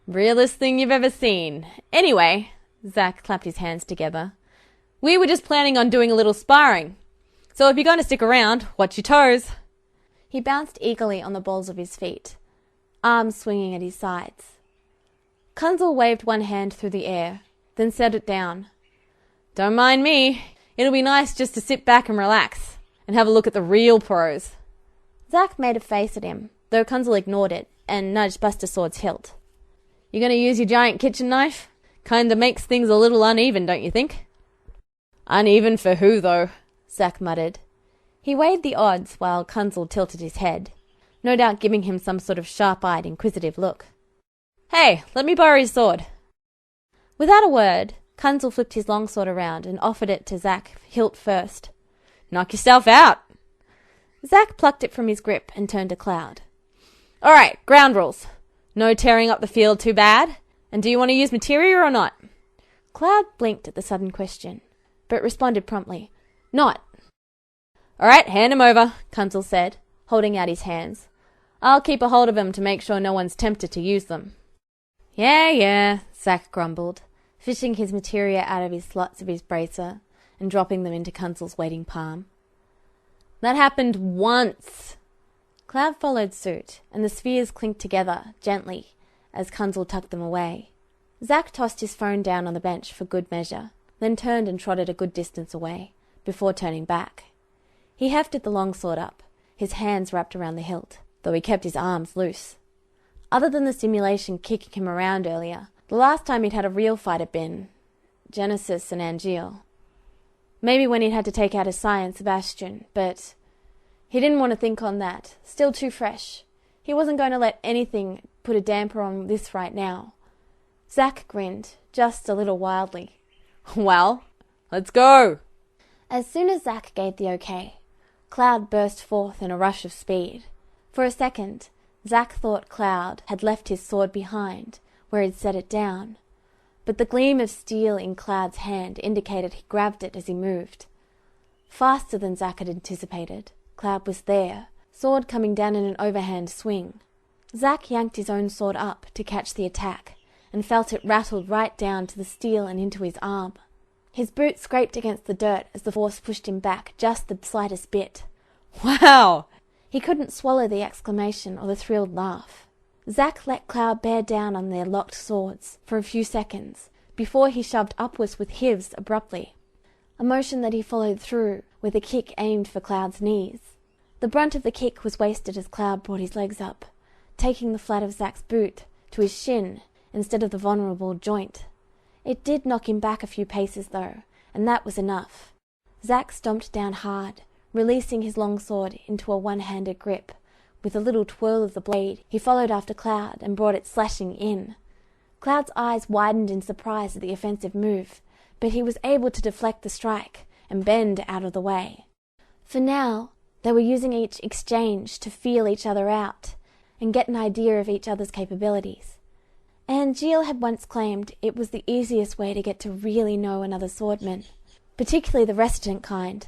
Speaker 2: "Realest thing you've ever seen. Anyway," Zack clapped his hands together, "we were just planning on doing a little sparring. So if you're going to stick around, watch your toes." He bounced eagerly on the balls of his feet, arms swinging at his sides. Kunzel waved one hand through the air, then set it down,
Speaker 3: Don't mind me. It'll be nice just to sit back and relax and have a look at the real pros.
Speaker 1: Zack made a face at him, though Kunzel ignored it and nudged Buster Sword's hilt.
Speaker 3: You gonna use your giant kitchen knife? Kinda makes things a little uneven, don't you think? Uneven for who, though?
Speaker 1: Zack muttered. He weighed the odds while Kunzel tilted his head, no doubt giving him some sort of sharp-eyed, inquisitive look.
Speaker 3: Hey, let me borrow your sword.
Speaker 1: Without a word, Kunzel flipped his longsword around and offered it to Zack, hilt first.
Speaker 3: Knock yourself out.
Speaker 1: Zack plucked it from his grip and turned to Cloud.
Speaker 3: All right, ground rules. No tearing up the field too bad. And do you want to use materia or not?
Speaker 1: Cloud blinked at the sudden question, but responded promptly, Not.
Speaker 3: All right, hand him over, Kunzel said, holding out his hands. I'll keep a hold of him to make sure no one's tempted to use them.
Speaker 1: Yeah, Zack grumbled, fishing his materia out of his slots of his bracer and dropping them into Kunzel's waiting palm.
Speaker 3: That happened once.
Speaker 1: Cloud followed suit, and the spheres clinked together, gently, as Kunzel tucked them away. Zack tossed his phone down on the bench for good measure, then turned and trotted a good distance away, before turning back. He hefted the longsword up, his hands wrapped around the hilt, though he kept his arms loose. Other than the simulation kicking him around earlier, the last time he'd had a real fight had been Genesis and Angeal. Maybe when he'd had to take out Asai and Sebastian, but he didn't want to think on that. Still too fresh. He wasn't going to let anything put a damper on this right now. Zack grinned, just a little wildly.
Speaker 3: Well, let's go.
Speaker 1: As soon as Zack gave the okay, Cloud burst forth in a rush of speed. For a second, Zack thought Cloud had left his sword behind, where he'd set it down. But the gleam of steel in Cloud's hand indicated he grabbed it as he moved. Faster than Zack had anticipated, Cloud was there, sword coming down in an overhand swing. Zack yanked his own sword up to catch the attack, and felt it rattled right down to the steel and into his arm. His boot scraped against the dirt as the force pushed him back just the slightest bit.
Speaker 3: Wow!
Speaker 1: He couldn't swallow the exclamation or the thrilled laugh. Zack let Cloud bear down on their locked swords for a few seconds, before he shoved upwards with his abruptly, a motion that he followed through with a kick aimed for Cloud's knees. The brunt of the kick was wasted as Cloud brought his legs up, taking the flat of Zack's boot to his shin instead of the vulnerable joint. It did knock him back a few paces, though, and that was enough. Zack stomped down hard, releasing his longsword into a one-handed grip. With a little twirl of the blade, he followed after Cloud and brought it slashing in. Cloud's eyes widened in surprise at the offensive move, but he was able to deflect the strike and bend out of the way. For now, they were using each exchange to feel each other out and get an idea of each other's capabilities. Angeal had once claimed it was the easiest way to get to really know another swordman, particularly the resident kind.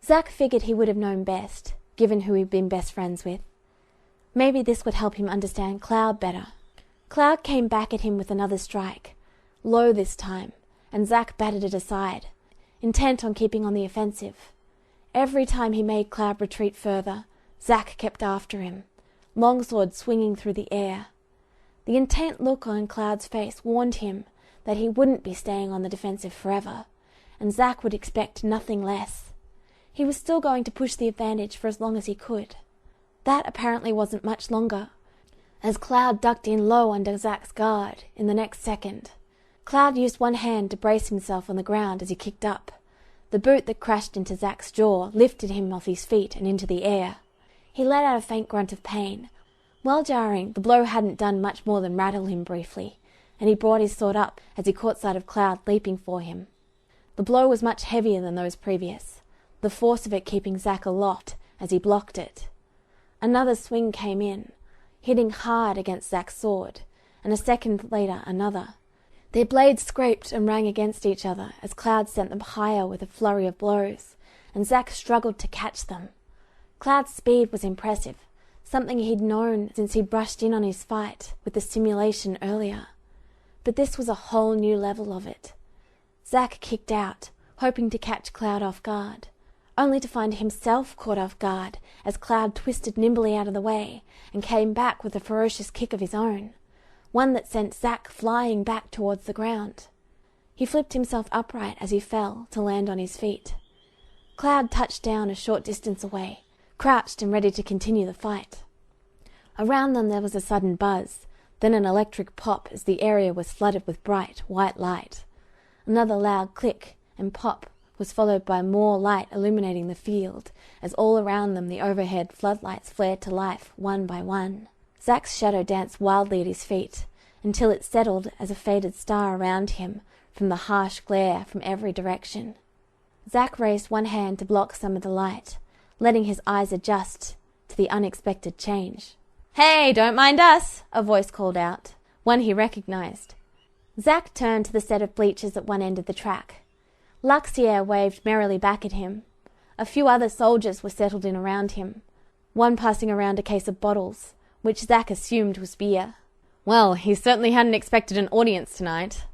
Speaker 1: Zack figured he would have known best, given who he'd been best friends with. Maybe this would help him understand Cloud better. Cloud came back at him with another strike, low this time, and Zack batted it aside, intent on keeping on the offensive. Every time he made Cloud retreat further, Zack kept after him, longsword swinging through the air. The intent look on Cloud's face warned him that he wouldn't be staying on the defensive forever, and Zack would expect nothing less. He was still going to push the advantage for as long as he could. That apparently wasn't much longer, as Cloud ducked in low under Zack's guard in the next second. Cloud used one hand to brace himself on the ground as he kicked up. The boot that crashed into Zack's jaw lifted him off his feet and into the air. He let out a faint grunt of pain. While jarring, the blow hadn't done much more than rattle him briefly, and he brought his sword up as he caught sight of Cloud leaping for him. The blow was much heavier than those previous, the force of it keeping Zack aloft as he blocked it. Another swing came in, hitting hard against Zack's sword, and a second later another. Their blades scraped and rang against each other as Cloud sent them higher with a flurry of blows, and Zack struggled to catch them. Cloud's speed was impressive, something he'd known since he'd brushed in on his fight with the simulation earlier. But this was a whole new level of it. Zack kicked out, hoping to catch Cloud off guard, only to find himself caught off guard as Cloud twisted nimbly out of the way and came back with a ferocious kick of his own, one that sent Zack flying back towards the ground.
Speaker 2: He flipped himself upright as he fell to land on his feet. Cloud touched down a short distance away, crouched and ready to continue the fight. Around them there was a sudden buzz, then an electric pop as the area was flooded with bright, white light. Another loud click and pop was followed by more light illuminating the field, as all around them the overhead floodlights flared to life one by one. Zack's shadow danced wildly at his feet, until it settled as a faded star around him from the harsh glare from every direction. Zack raised one hand to block some of the light, letting his eyes adjust to the unexpected change.
Speaker 3: "Hey, don't mind us,"
Speaker 2: a voice called out, one he recognized. Zack turned to the set of bleachers at one end of the track. Luxier waved merrily back at him. A few other soldiers were settled in around him, one passing around a case of bottles, which Zack assumed was beer.
Speaker 3: Well, he certainly hadn't expected an audience tonight,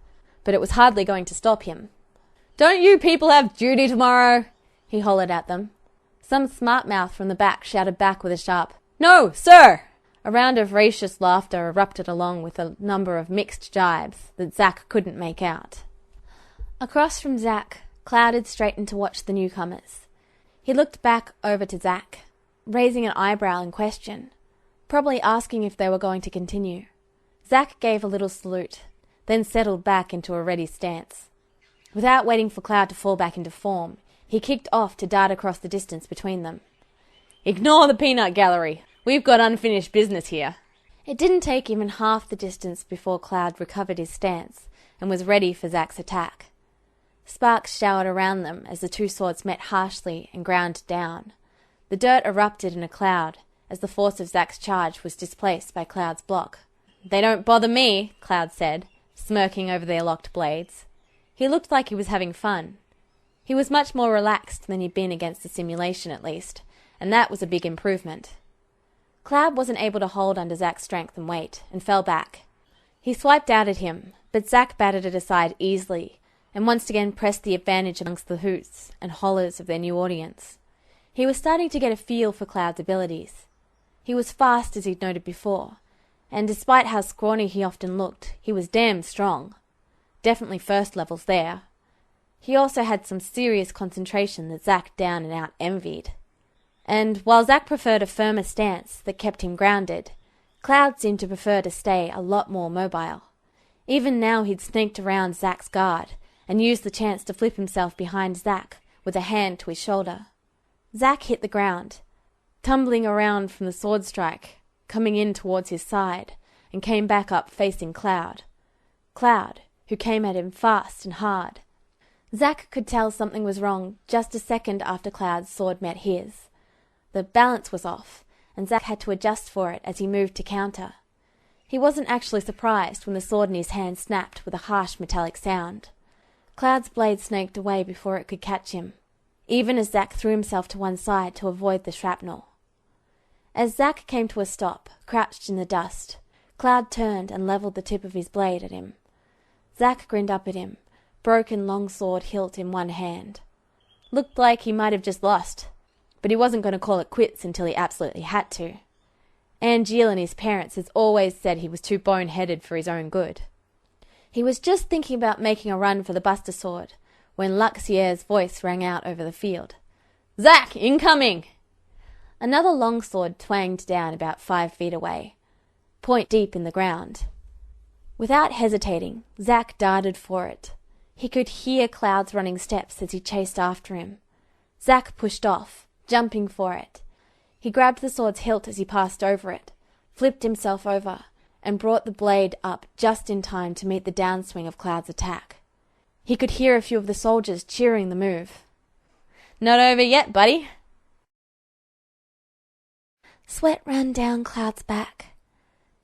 Speaker 3: but it was hardly going to stop him. "Don't you people have duty tomorrow?" he hollered at them. Some smart mouth from the back shouted back with a sharp, "No, sir!" A round of raucous laughter erupted along with a number of mixed jibes that Zack couldn't make out. Across from Zack, Cloud had straightened to watch the newcomers. He looked back over to Zack, raising an eyebrow in question, probably asking if they were going to continue. Zack gave a little salute, then settled back into a ready stance. Without waiting for Cloud to fall back into form, he kicked off to dart across the distance between them. "Ignore the peanut gallery. We've got unfinished business here." It didn't take even half the distance before Cloud recovered his stance and was ready for Zack's attack. Sparks showered around them as the two swords met harshly and ground down. The dirt erupted in a cloud as the force of Zack's charge was displaced by Cloud's block. "They don't bother me," Cloud said, smirking over their locked blades. He looked like he was having fun. He was much more relaxed than he'd been against the simulation, at least, and that was a big improvement. Cloud wasn't able to hold under Zack's strength and weight, and fell back. He swiped out at him, but Zack batted it aside easily, and once again pressed the advantage amongst the hoots and hollers of their new audience. He was starting to get a feel for Cloud's abilities. He was fast, as he'd noted before, and despite how scrawny he often looked, he was damn strong. Definitely first levels there. He also had some serious concentration that Zack down and out envied. And while Zack preferred a firmer stance that kept him grounded, Cloud seemed to prefer to stay a lot more mobile. Even now he'd sneaked around Zack's guard and used the chance to flip himself behind Zack with a hand to his shoulder. Zack hit the ground, tumbling around from the sword strike, coming in towards his side, and came back up facing Cloud. Cloud, who came at him fast and hard. Zack could tell something was wrong just a second after Cloud's sword met his. The balance was off, and Zack had to adjust for it as he moved to counter. He wasn't actually surprised when the sword in his hand snapped with a harsh metallic sound. Cloud's blade snaked away before it could catch him, even as Zack threw himself to one side to avoid the shrapnel. As Zack came to a stop, crouched in the dust, Cloud turned and levelled the tip of his blade at him. Zack grinned up at him, broken longsword hilt in one hand. Looked like he might have just lost, but he wasn't going to call it quits until he absolutely had to. Angeal and his parents had always said he was too bone-headed for his own good. He was just thinking about making a run for the Buster Sword when Luxier's voice rang out over the field. "Zack, incoming!" Another longsword twanged down about 5 feet away, point deep in the ground. Without hesitating, Zack darted for it. He could hear Cloud's running steps as he chased after him. Zack pushed off, jumping for it. He grabbed the sword's hilt as he passed over it, flipped himself over, and brought the blade up just in time to meet the downswing of Cloud's attack. He could hear a few of the soldiers cheering the move. "Not over yet, buddy."
Speaker 2: Sweat ran down Cloud's back.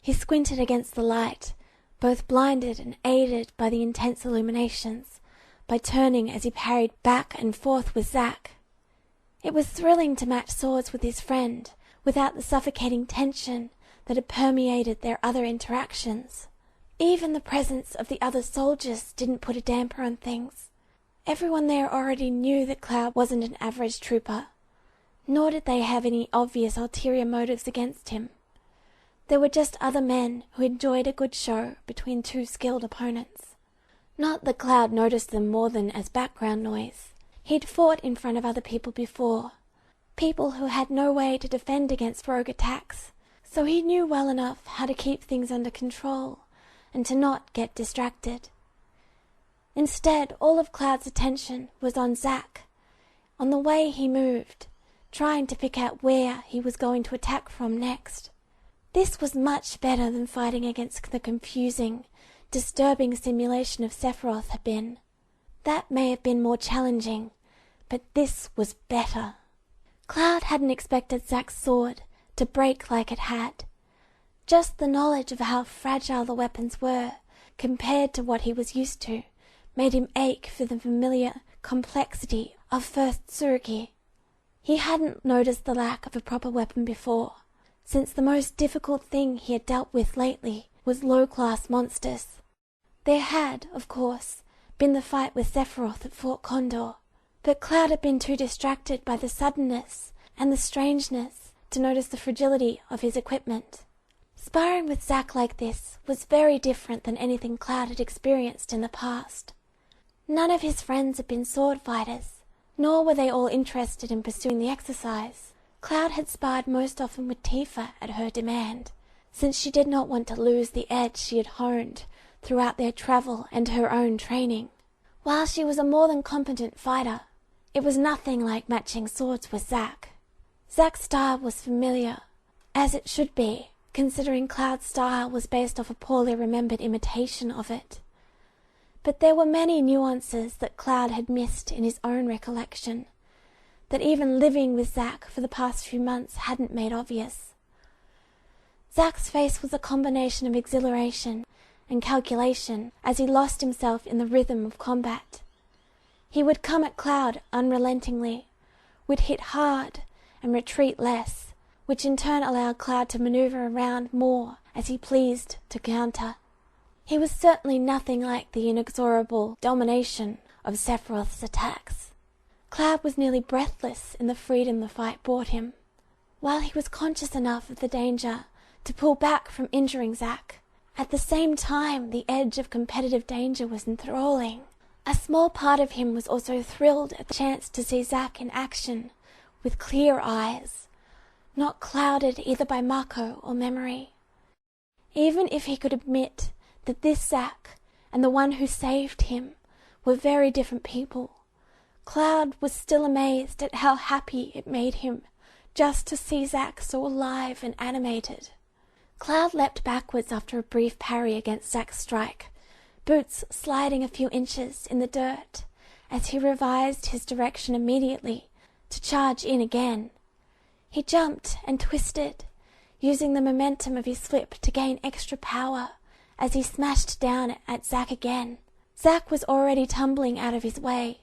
Speaker 2: He squinted against the light, both blinded and aided by the intense illuminations, by turning as he parried back and forth with Zack. It was thrilling to match swords with his friend, without the suffocating tension that had permeated their other interactions. Even the presence of the other soldiers didn't put a damper on things. Everyone there already knew that Cloud wasn't an average trooper, nor did they have any obvious ulterior motives against him. There were just other men who enjoyed a good show between two skilled opponents. Not that Cloud noticed them more than as background noise. He'd fought in front of other people before, people who had no way to defend against rogue attacks, so he knew well enough how to keep things under control and to not get distracted. Instead, all of Cloud's attention was on Zack, on the way he moved, trying to pick out where he was going to attack from next. This was much better than fighting against the confusing, disturbing simulation of Sephiroth had been. That may have been more challenging, but this was better. Cloud hadn't expected Zack's sword to break like it had. Just the knowledge of how fragile the weapons were compared to what he was used to made him ache for the familiar complexity of first Tsurugi. He hadn't noticed the lack of a proper weapon before, since the most difficult thing he had dealt with lately was low-class monsters. There had, of course, been the fight with Sephiroth at Fort Condor, but Cloud had been too distracted by the suddenness and the strangeness to notice the fragility of his equipment. Sparring with Zack like this was very different than anything Cloud had experienced in the past. None of his friends had been sword fighters, nor were they all interested in pursuing the exercise. Cloud had sparred most often with Tifa at her demand, since she did not want to lose the edge she had honed throughout their travel and her own training. While she was a more than competent fighter, it was nothing like matching swords with Zack. Zack's style was familiar, as it should be, considering Cloud's style was based off a poorly remembered imitation of it. But there were many nuances that Cloud had missed in his own recollection, that even living with Zack for the past few months hadn't made obvious. Zack's face was a combination of exhilaration and calculation as he lost himself in the rhythm of combat. He would come at Cloud unrelentingly, would hit hard and retreat less, which in turn allowed Cloud to maneuver around more as he pleased to counter. He was certainly nothing like the inexorable domination of Sephiroth's attacks. Cloud was nearly breathless in the freedom the fight brought him. While he was conscious enough of the danger to pull back from injuring Zack, at the same time the edge of competitive danger was enthralling. A small part of him was also thrilled at the chance to see Zack in action, with clear eyes, not clouded either by Mako or memory. Even if he could admit that this Zack and the one who saved him were very different people, Cloud was still amazed at how happy it made him just to see Zack so alive and animated. Cloud leapt backwards after a brief parry against Zack's strike, boots sliding a few inches in the dirt as he revised his direction immediately to charge in again. He jumped and twisted, using the momentum of his flip to gain extra power as he smashed down at Zack again. Zack was already tumbling out of his way,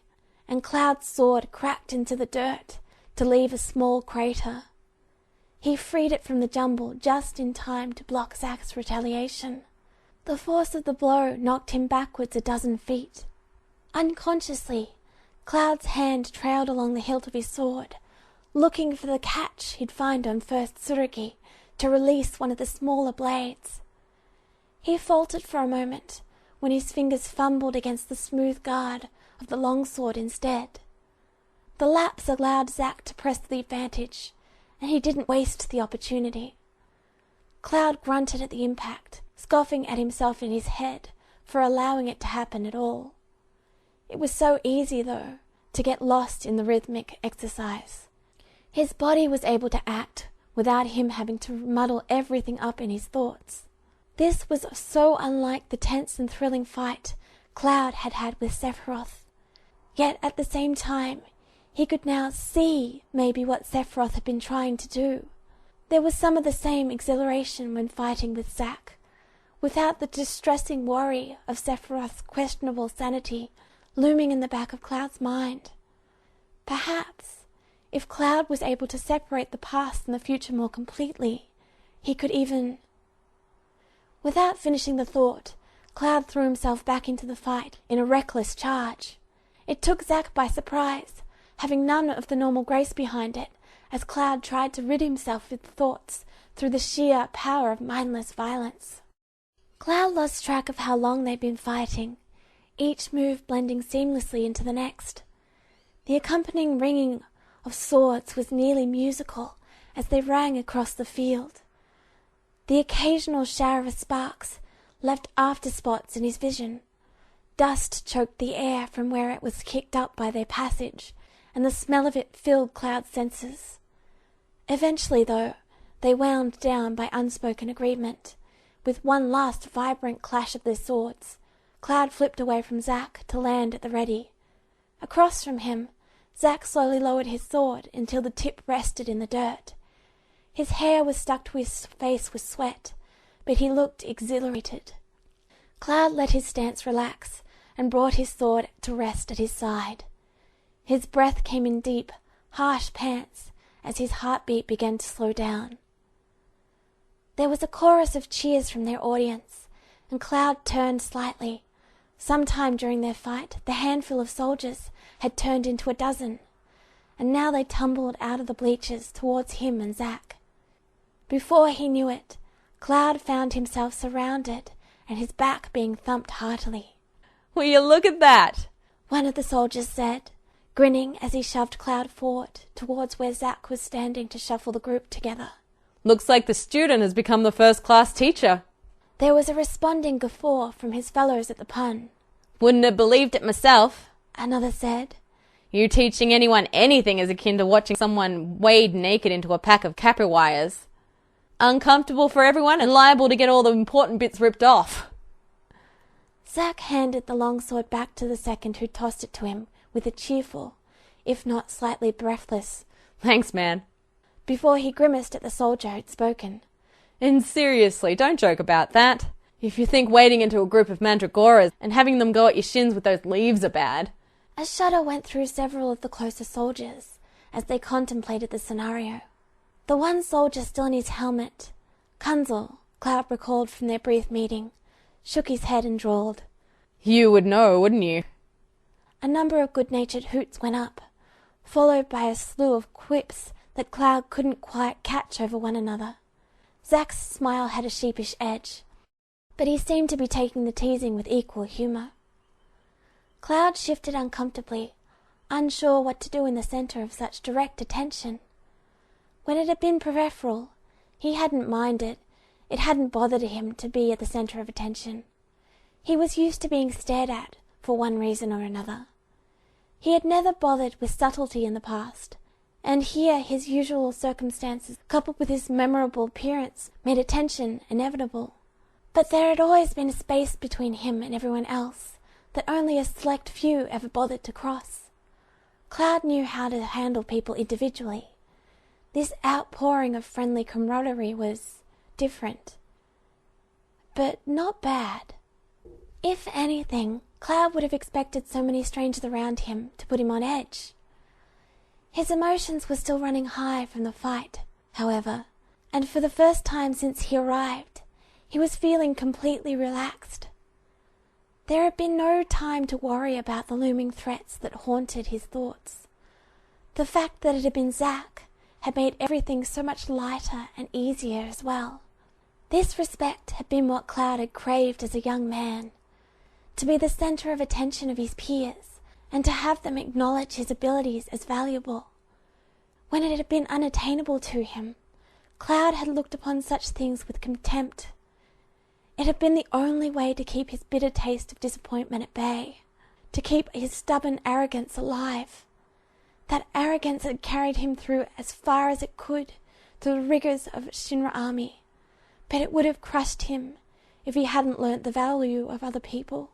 Speaker 2: and Cloud's sword cracked into the dirt to leave a small crater. He freed it from the jumble just in time to block Zack's retaliation. The force of the blow knocked him backwards a dozen feet. Unconsciously, Cloud's hand trailed along the hilt of his sword, looking for the catch he'd find on first Tsurugi to release one of the smaller blades. He faltered for a moment when his fingers fumbled against the smooth guard of the longsword instead. The lapse allowed Zack to press the advantage, and he didn't waste the opportunity. Cloud grunted at the impact, scoffing at himself in his head for allowing it to happen at all. It was so easy, though, to get lost in the rhythmic exercise. His body was able to act without him having to muddle everything up in his thoughts. This was so unlike the tense and thrilling fight Cloud had had with Sephiroth. Yet at the same time, he could now see maybe what Sephiroth had been trying to do. There was some of the same exhilaration when fighting with Zack, without the distressing worry of Sephiroth's questionable sanity looming in the back of Cloud's mind. Perhaps, if Cloud was able to separate the past and the future more completely, he could even... Without finishing the thought, Cloud threw himself back into the fight in a reckless charge. It took Zack by surprise, having none of the normal grace behind it, as Cloud tried to rid himself of thoughts through the sheer power of mindless violence. Cloud lost track of how long they'd been fighting. each move blending seamlessly into the next. The accompanying ringing of swords was nearly musical as they rang across the field. The occasional shower of sparks left afterspots in his vision. Dust choked the air from where it was kicked up by their passage, and the smell of it filled Cloud's senses. Eventually, though, they wound down by unspoken agreement. With one last vibrant clash of their swords, Cloud flipped away from Zack to land at the ready. Across from him, Zack slowly lowered his sword until the tip rested in the dirt. His hair was stuck to his face with sweat, but he looked exhilarated. Cloud let his stance relax and brought his sword to rest at his side. His breath came in deep, harsh pants as his heartbeat began to slow down. There was a chorus of cheers from their audience, and Cloud turned slightly. Sometime during their fight, the handful of soldiers had turned into a dozen, and now they tumbled out of the bleachers towards him and Zack. Before he knew it, Cloud found himself surrounded and his back being thumped heartily.
Speaker 3: "Will you look at that?"
Speaker 2: one of the soldiers said, grinning as he shoved Cloud forward towards where Zack was standing to shuffle the group together.
Speaker 3: "Looks like the student has become the first-class teacher."
Speaker 2: There was a responding guffaw from his fellows at the pun.
Speaker 3: "Wouldn't have believed it myself,"
Speaker 2: another said.
Speaker 3: "You teaching anyone anything is akin to watching someone wade naked into a pack of Capra wires. Uncomfortable for everyone and liable to get all the important bits ripped off."
Speaker 2: Zack handed the longsword back to the second, who tossed it to him with a cheerful, if not slightly breathless,
Speaker 3: "Thanks, man."
Speaker 2: Before he grimaced at the soldier who'd spoken.
Speaker 3: "And seriously, don't joke about that. If you think wading into a group of mandragoras and having them go at your shins with those leaves are bad."
Speaker 2: A shudder went through several of the closer soldiers as they contemplated the scenario. The one soldier still in his helmet, Kunzel, Cloud recalled from their brief meeting, shook his head and drawled,
Speaker 3: "You would know, wouldn't you?"
Speaker 2: A number of good-natured hoots went up, followed by a slew of quips that Cloud couldn't quite catch over one another. Zack's smile had a sheepish edge, but he seemed to be taking the teasing with equal humour. Cloud shifted uncomfortably, unsure what to do in the centre of such direct attention. When it had been peripheral, he hadn't minded. It hadn't bothered him to be at the centre of attention. He was used to being stared at, for one reason or another. He had never bothered with subtlety in the past, and here his usual circumstances, coupled with his memorable appearance, made attention inevitable. But there had always been a space between him and everyone else that only a select few ever bothered to cross. Cloud knew how to handle people individually. This outpouring of friendly camaraderie was different, but not bad. If anything, Cloud would have expected so many strangers around him to put him on edge. His emotions were still running high from the fight, however, and for the first time since he arrived, he was feeling completely relaxed. There had been no time to worry about the looming threats that haunted his thoughts. The fact that it had been Zack had made everything so much lighter and easier as well. This respect had been what Cloud had craved as a young man, to be the centre of attention of his peers, and to have them acknowledge his abilities as valuable. When it had been unattainable to him, Cloud had looked upon such things with contempt. It had been the only way to keep his bitter taste of disappointment at bay, to keep his stubborn arrogance alive. That arrogance had carried him through as far as it could through the rigours of Shinra army, but it would have crushed him if he hadn't learnt the value of other people.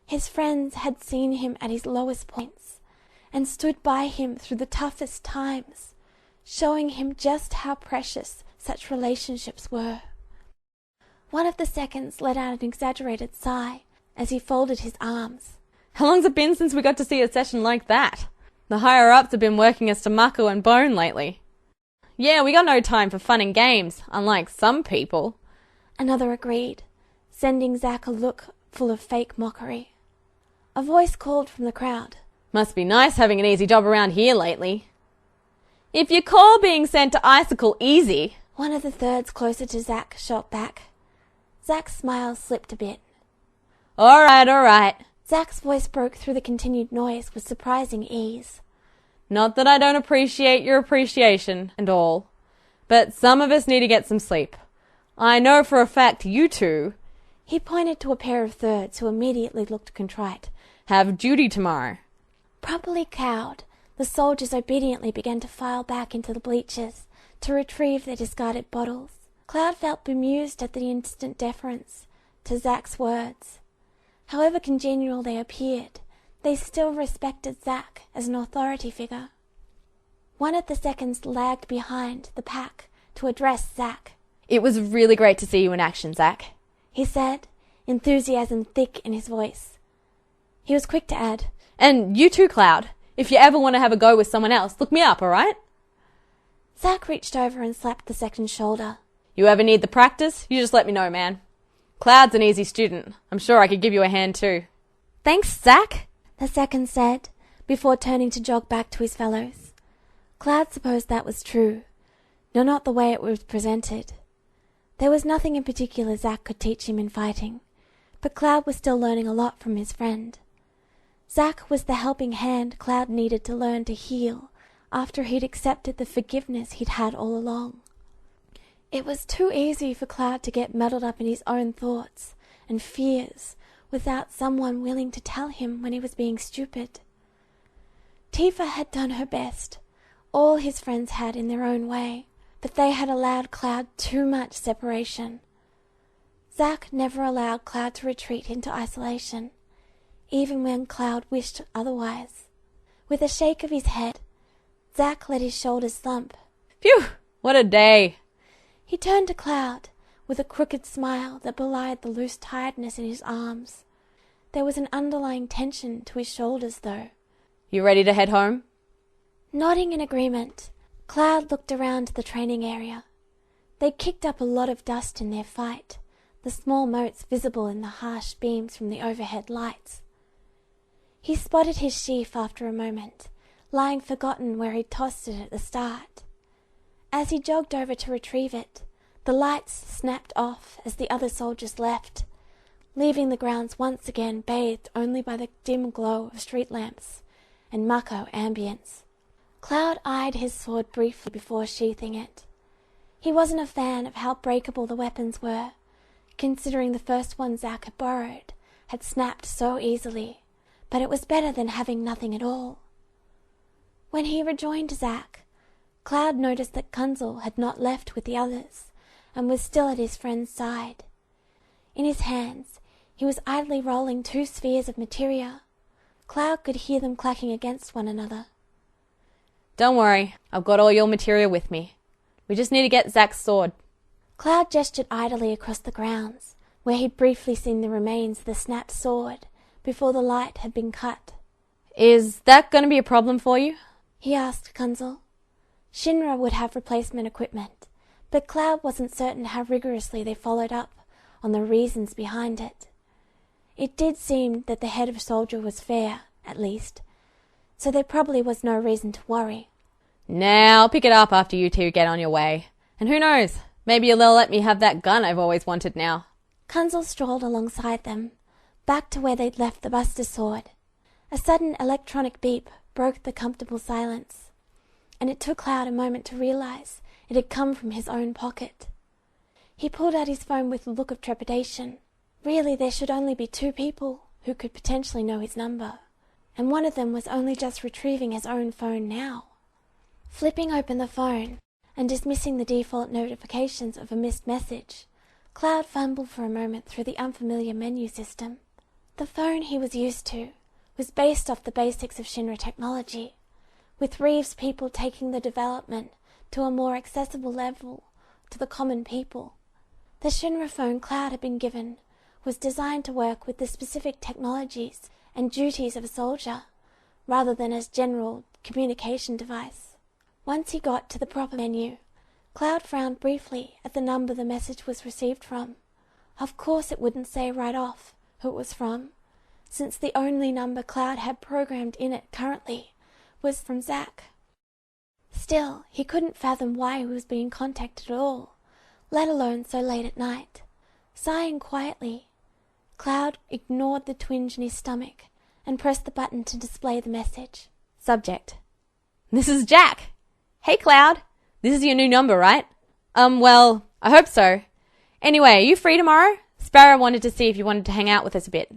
Speaker 2: His friends had seen him at his lowest points and stood by him through the toughest times, showing him just how precious such relationships were. One of the seconds let out an exaggerated sigh as he folded his arms.
Speaker 3: "How long's it been since we got to see a session like that? The higher-ups have been working us to muckle and bone lately. Yeah, we got no time for fun and games, unlike some people."
Speaker 2: Another agreed, sending Zack a look full of fake mockery. A voice called from the crowd.
Speaker 3: "Must be nice having an easy job around here lately." "If you call being sent to Icicle easy,"
Speaker 2: one of the thirds closer to Zack shot back. Zack's smile slipped a bit.
Speaker 3: All right.
Speaker 2: Zach's voice broke through the continued noise with surprising ease.
Speaker 3: Not that I don't appreciate your appreciation and all, but some of us need to get some sleep. I know for a fact you two,"
Speaker 2: he pointed to a pair of thirds who immediately looked contrite,
Speaker 3: "have duty tomorrow."
Speaker 2: Properly cowed, the soldiers obediently began to file back into the bleachers to retrieve their discarded bottles. Cloud felt bemused at the instant deference to Zach's words. However congenial they appeared, they still respected Zach as an authority figure. One of the seconds lagged behind the pack to address Zach.
Speaker 3: "It was really great to see you in action, Zach,"
Speaker 2: he said, enthusiasm thick in his voice. He was quick to add,
Speaker 3: "And you too, Cloud. If you ever want to have a go with someone else, look me up, all right?"
Speaker 2: Zach reached over and slapped the second's shoulder.
Speaker 3: "You ever need the practice, you just let me know, man. Cloud's an easy student. I'm sure I could give you a hand too."
Speaker 2: "Thanks, Zach," the second said, before turning to jog back to his fellows. Cloud supposed that was true, though not the way it was presented. There was nothing in particular Zach could teach him in fighting, but Cloud was still learning a lot from his friend. Zach was the helping hand Cloud needed to learn to heal after he'd accepted the forgiveness he'd had all along. It was too easy for Cloud to get muddled up in his own thoughts and fears without someone willing to tell him when he was being stupid. Tifa had done her best. All his friends had in their own way, but they had allowed Cloud too much separation. Zach never allowed Cloud to retreat into isolation, even when Cloud wished otherwise. With a shake of his head, Zach let his shoulders slump.
Speaker 3: "Phew! What a day!"
Speaker 2: He turned to Cloud with a crooked smile that belied the loose tiredness in his arms. There was an underlying tension to his shoulders, though.
Speaker 3: "You ready to head home?"
Speaker 2: Nodding in agreement, Cloud looked around the training area. They'd kicked up a lot of dust in their fight, the small motes visible in the harsh beams from the overhead lights. He spotted his sheaf after a moment, lying forgotten where he'd tossed it at the start. As he jogged over to retrieve it, the lights snapped off as the other soldiers left, leaving the grounds once again bathed only by the dim glow of street lamps and Mako ambience. Cloud eyed his sword briefly before sheathing it. He wasn't a fan of how breakable the weapons were, considering the first one Zach had borrowed had snapped so easily, but it was better than having nothing at all. When he rejoined Zach, Cloud noticed that Kunzel had not left with the others and was still at his friend's side. In his hands, he was idly rolling 2 spheres of materia. Cloud could hear them clacking against one another.
Speaker 3: "Don't worry, I've got all your materia with me. We just need to get Zach's sword."
Speaker 2: Cloud gestured idly across the grounds, where he'd briefly seen the remains of the snapped sword before the light had been cut.
Speaker 3: "Is that going to be a problem for you?"
Speaker 2: he asked Kunzel. Shinra would have replacement equipment, but Cloud wasn't certain how rigorously they followed up on the reasons behind it. It did seem that the head of soldier was fair, at least, so there probably was no reason to worry.
Speaker 3: "Nah, I'll pick it up after you two get on your way. And who knows, maybe they'll let me have that gun I've always wanted now."
Speaker 2: Kunzel strolled alongside them, back to where they'd left the Buster Sword. A sudden electronic beep broke the comfortable silence, and it took Cloud a moment to realize it had come from his own pocket. He pulled out his phone with a look of trepidation. Really, there should only be 2 people who could potentially know his number, and one of them was only just retrieving his own phone now. Flipping open the phone and dismissing the default notifications of a missed message, Cloud fumbled for a moment through the unfamiliar menu system. The phone he was used to was based off the basics of Shinra technology, with Reeves' people taking the development to a more accessible level to the common people. The Shinra phone Cloud had been given was designed to work with the specific technologies and duties of a soldier, rather than as general communication device. Once he got to the proper menu, Cloud frowned briefly at the number the message was received from. Of course it wouldn't say right off who it was from, since the only number Cloud had programmed in it currently was from Zach. Still, he couldn't fathom why he was being contacted at all, let alone so late at night. Sighing quietly, Cloud ignored the twinge in his stomach and pressed the button to display the message.
Speaker 3: Subject: This is Jack. Hey, Cloud. This is your new number, right? Well, I hope so. Anyway, are you free tomorrow? Sparrow wanted to see if you wanted to hang out with us a bit.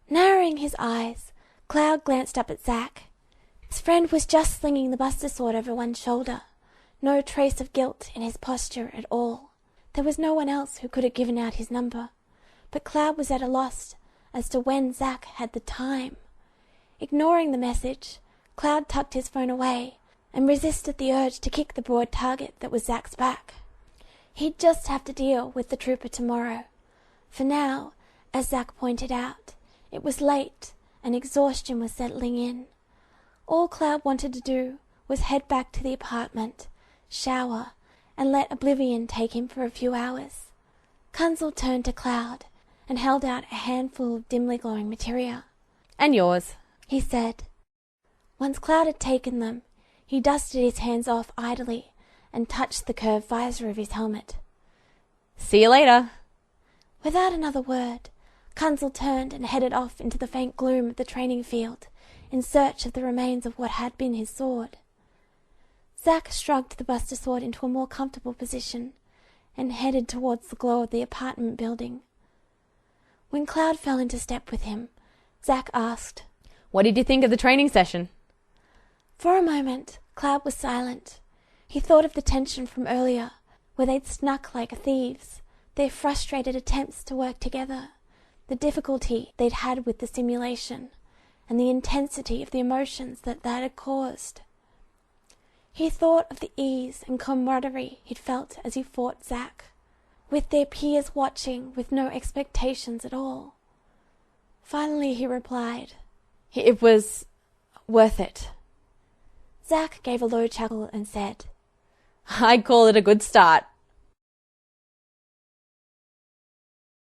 Speaker 2: Narrowing his eyes, Cloud glanced up at Zack. His friend was just slinging the Buster Sword over one shoulder. No trace of guilt in his posture at all. There was no one else who could have given out his number, but Cloud was at a loss as to when Zack had the time. Ignoring the message, Cloud tucked his phone away and resisted the urge to kick the broad target that was Zack's back. He'd just have to deal with the trooper tomorrow. For now, as Zack pointed out, it was late and exhaustion was settling in. All Cloud wanted to do was head back to the apartment, shower, and let oblivion take him for a few hours. Kunzel turned to Cloud and held out a handful of dimly glowing materia.
Speaker 3: And yours,
Speaker 2: he said. Once Cloud had taken them, he dusted his hands off idly and touched the curved visor of his helmet.
Speaker 3: See you later.
Speaker 2: Without another word, Kunzel turned and headed off into the faint gloom of the training field in search of the remains of what had been his sword. Zack shrugged the Buster Sword into a more comfortable position and headed towards the glow of the apartment building. When Cloud fell into step with him, Zack asked,
Speaker 3: What did you think of the training session?
Speaker 2: For a moment, Cloud was silent. He thought of the tension from earlier, where they'd snuck like thieves, their frustrated attempts to work together, the difficulty they'd had with the simulation, and the intensity of the emotions that had caused. He thought of the ease and camaraderie he'd felt as he fought Zack, with their peers watching with no expectations at all. Finally he replied,
Speaker 3: It was worth it.
Speaker 2: Zack gave a low chuckle and said,
Speaker 3: I'd call it a good start.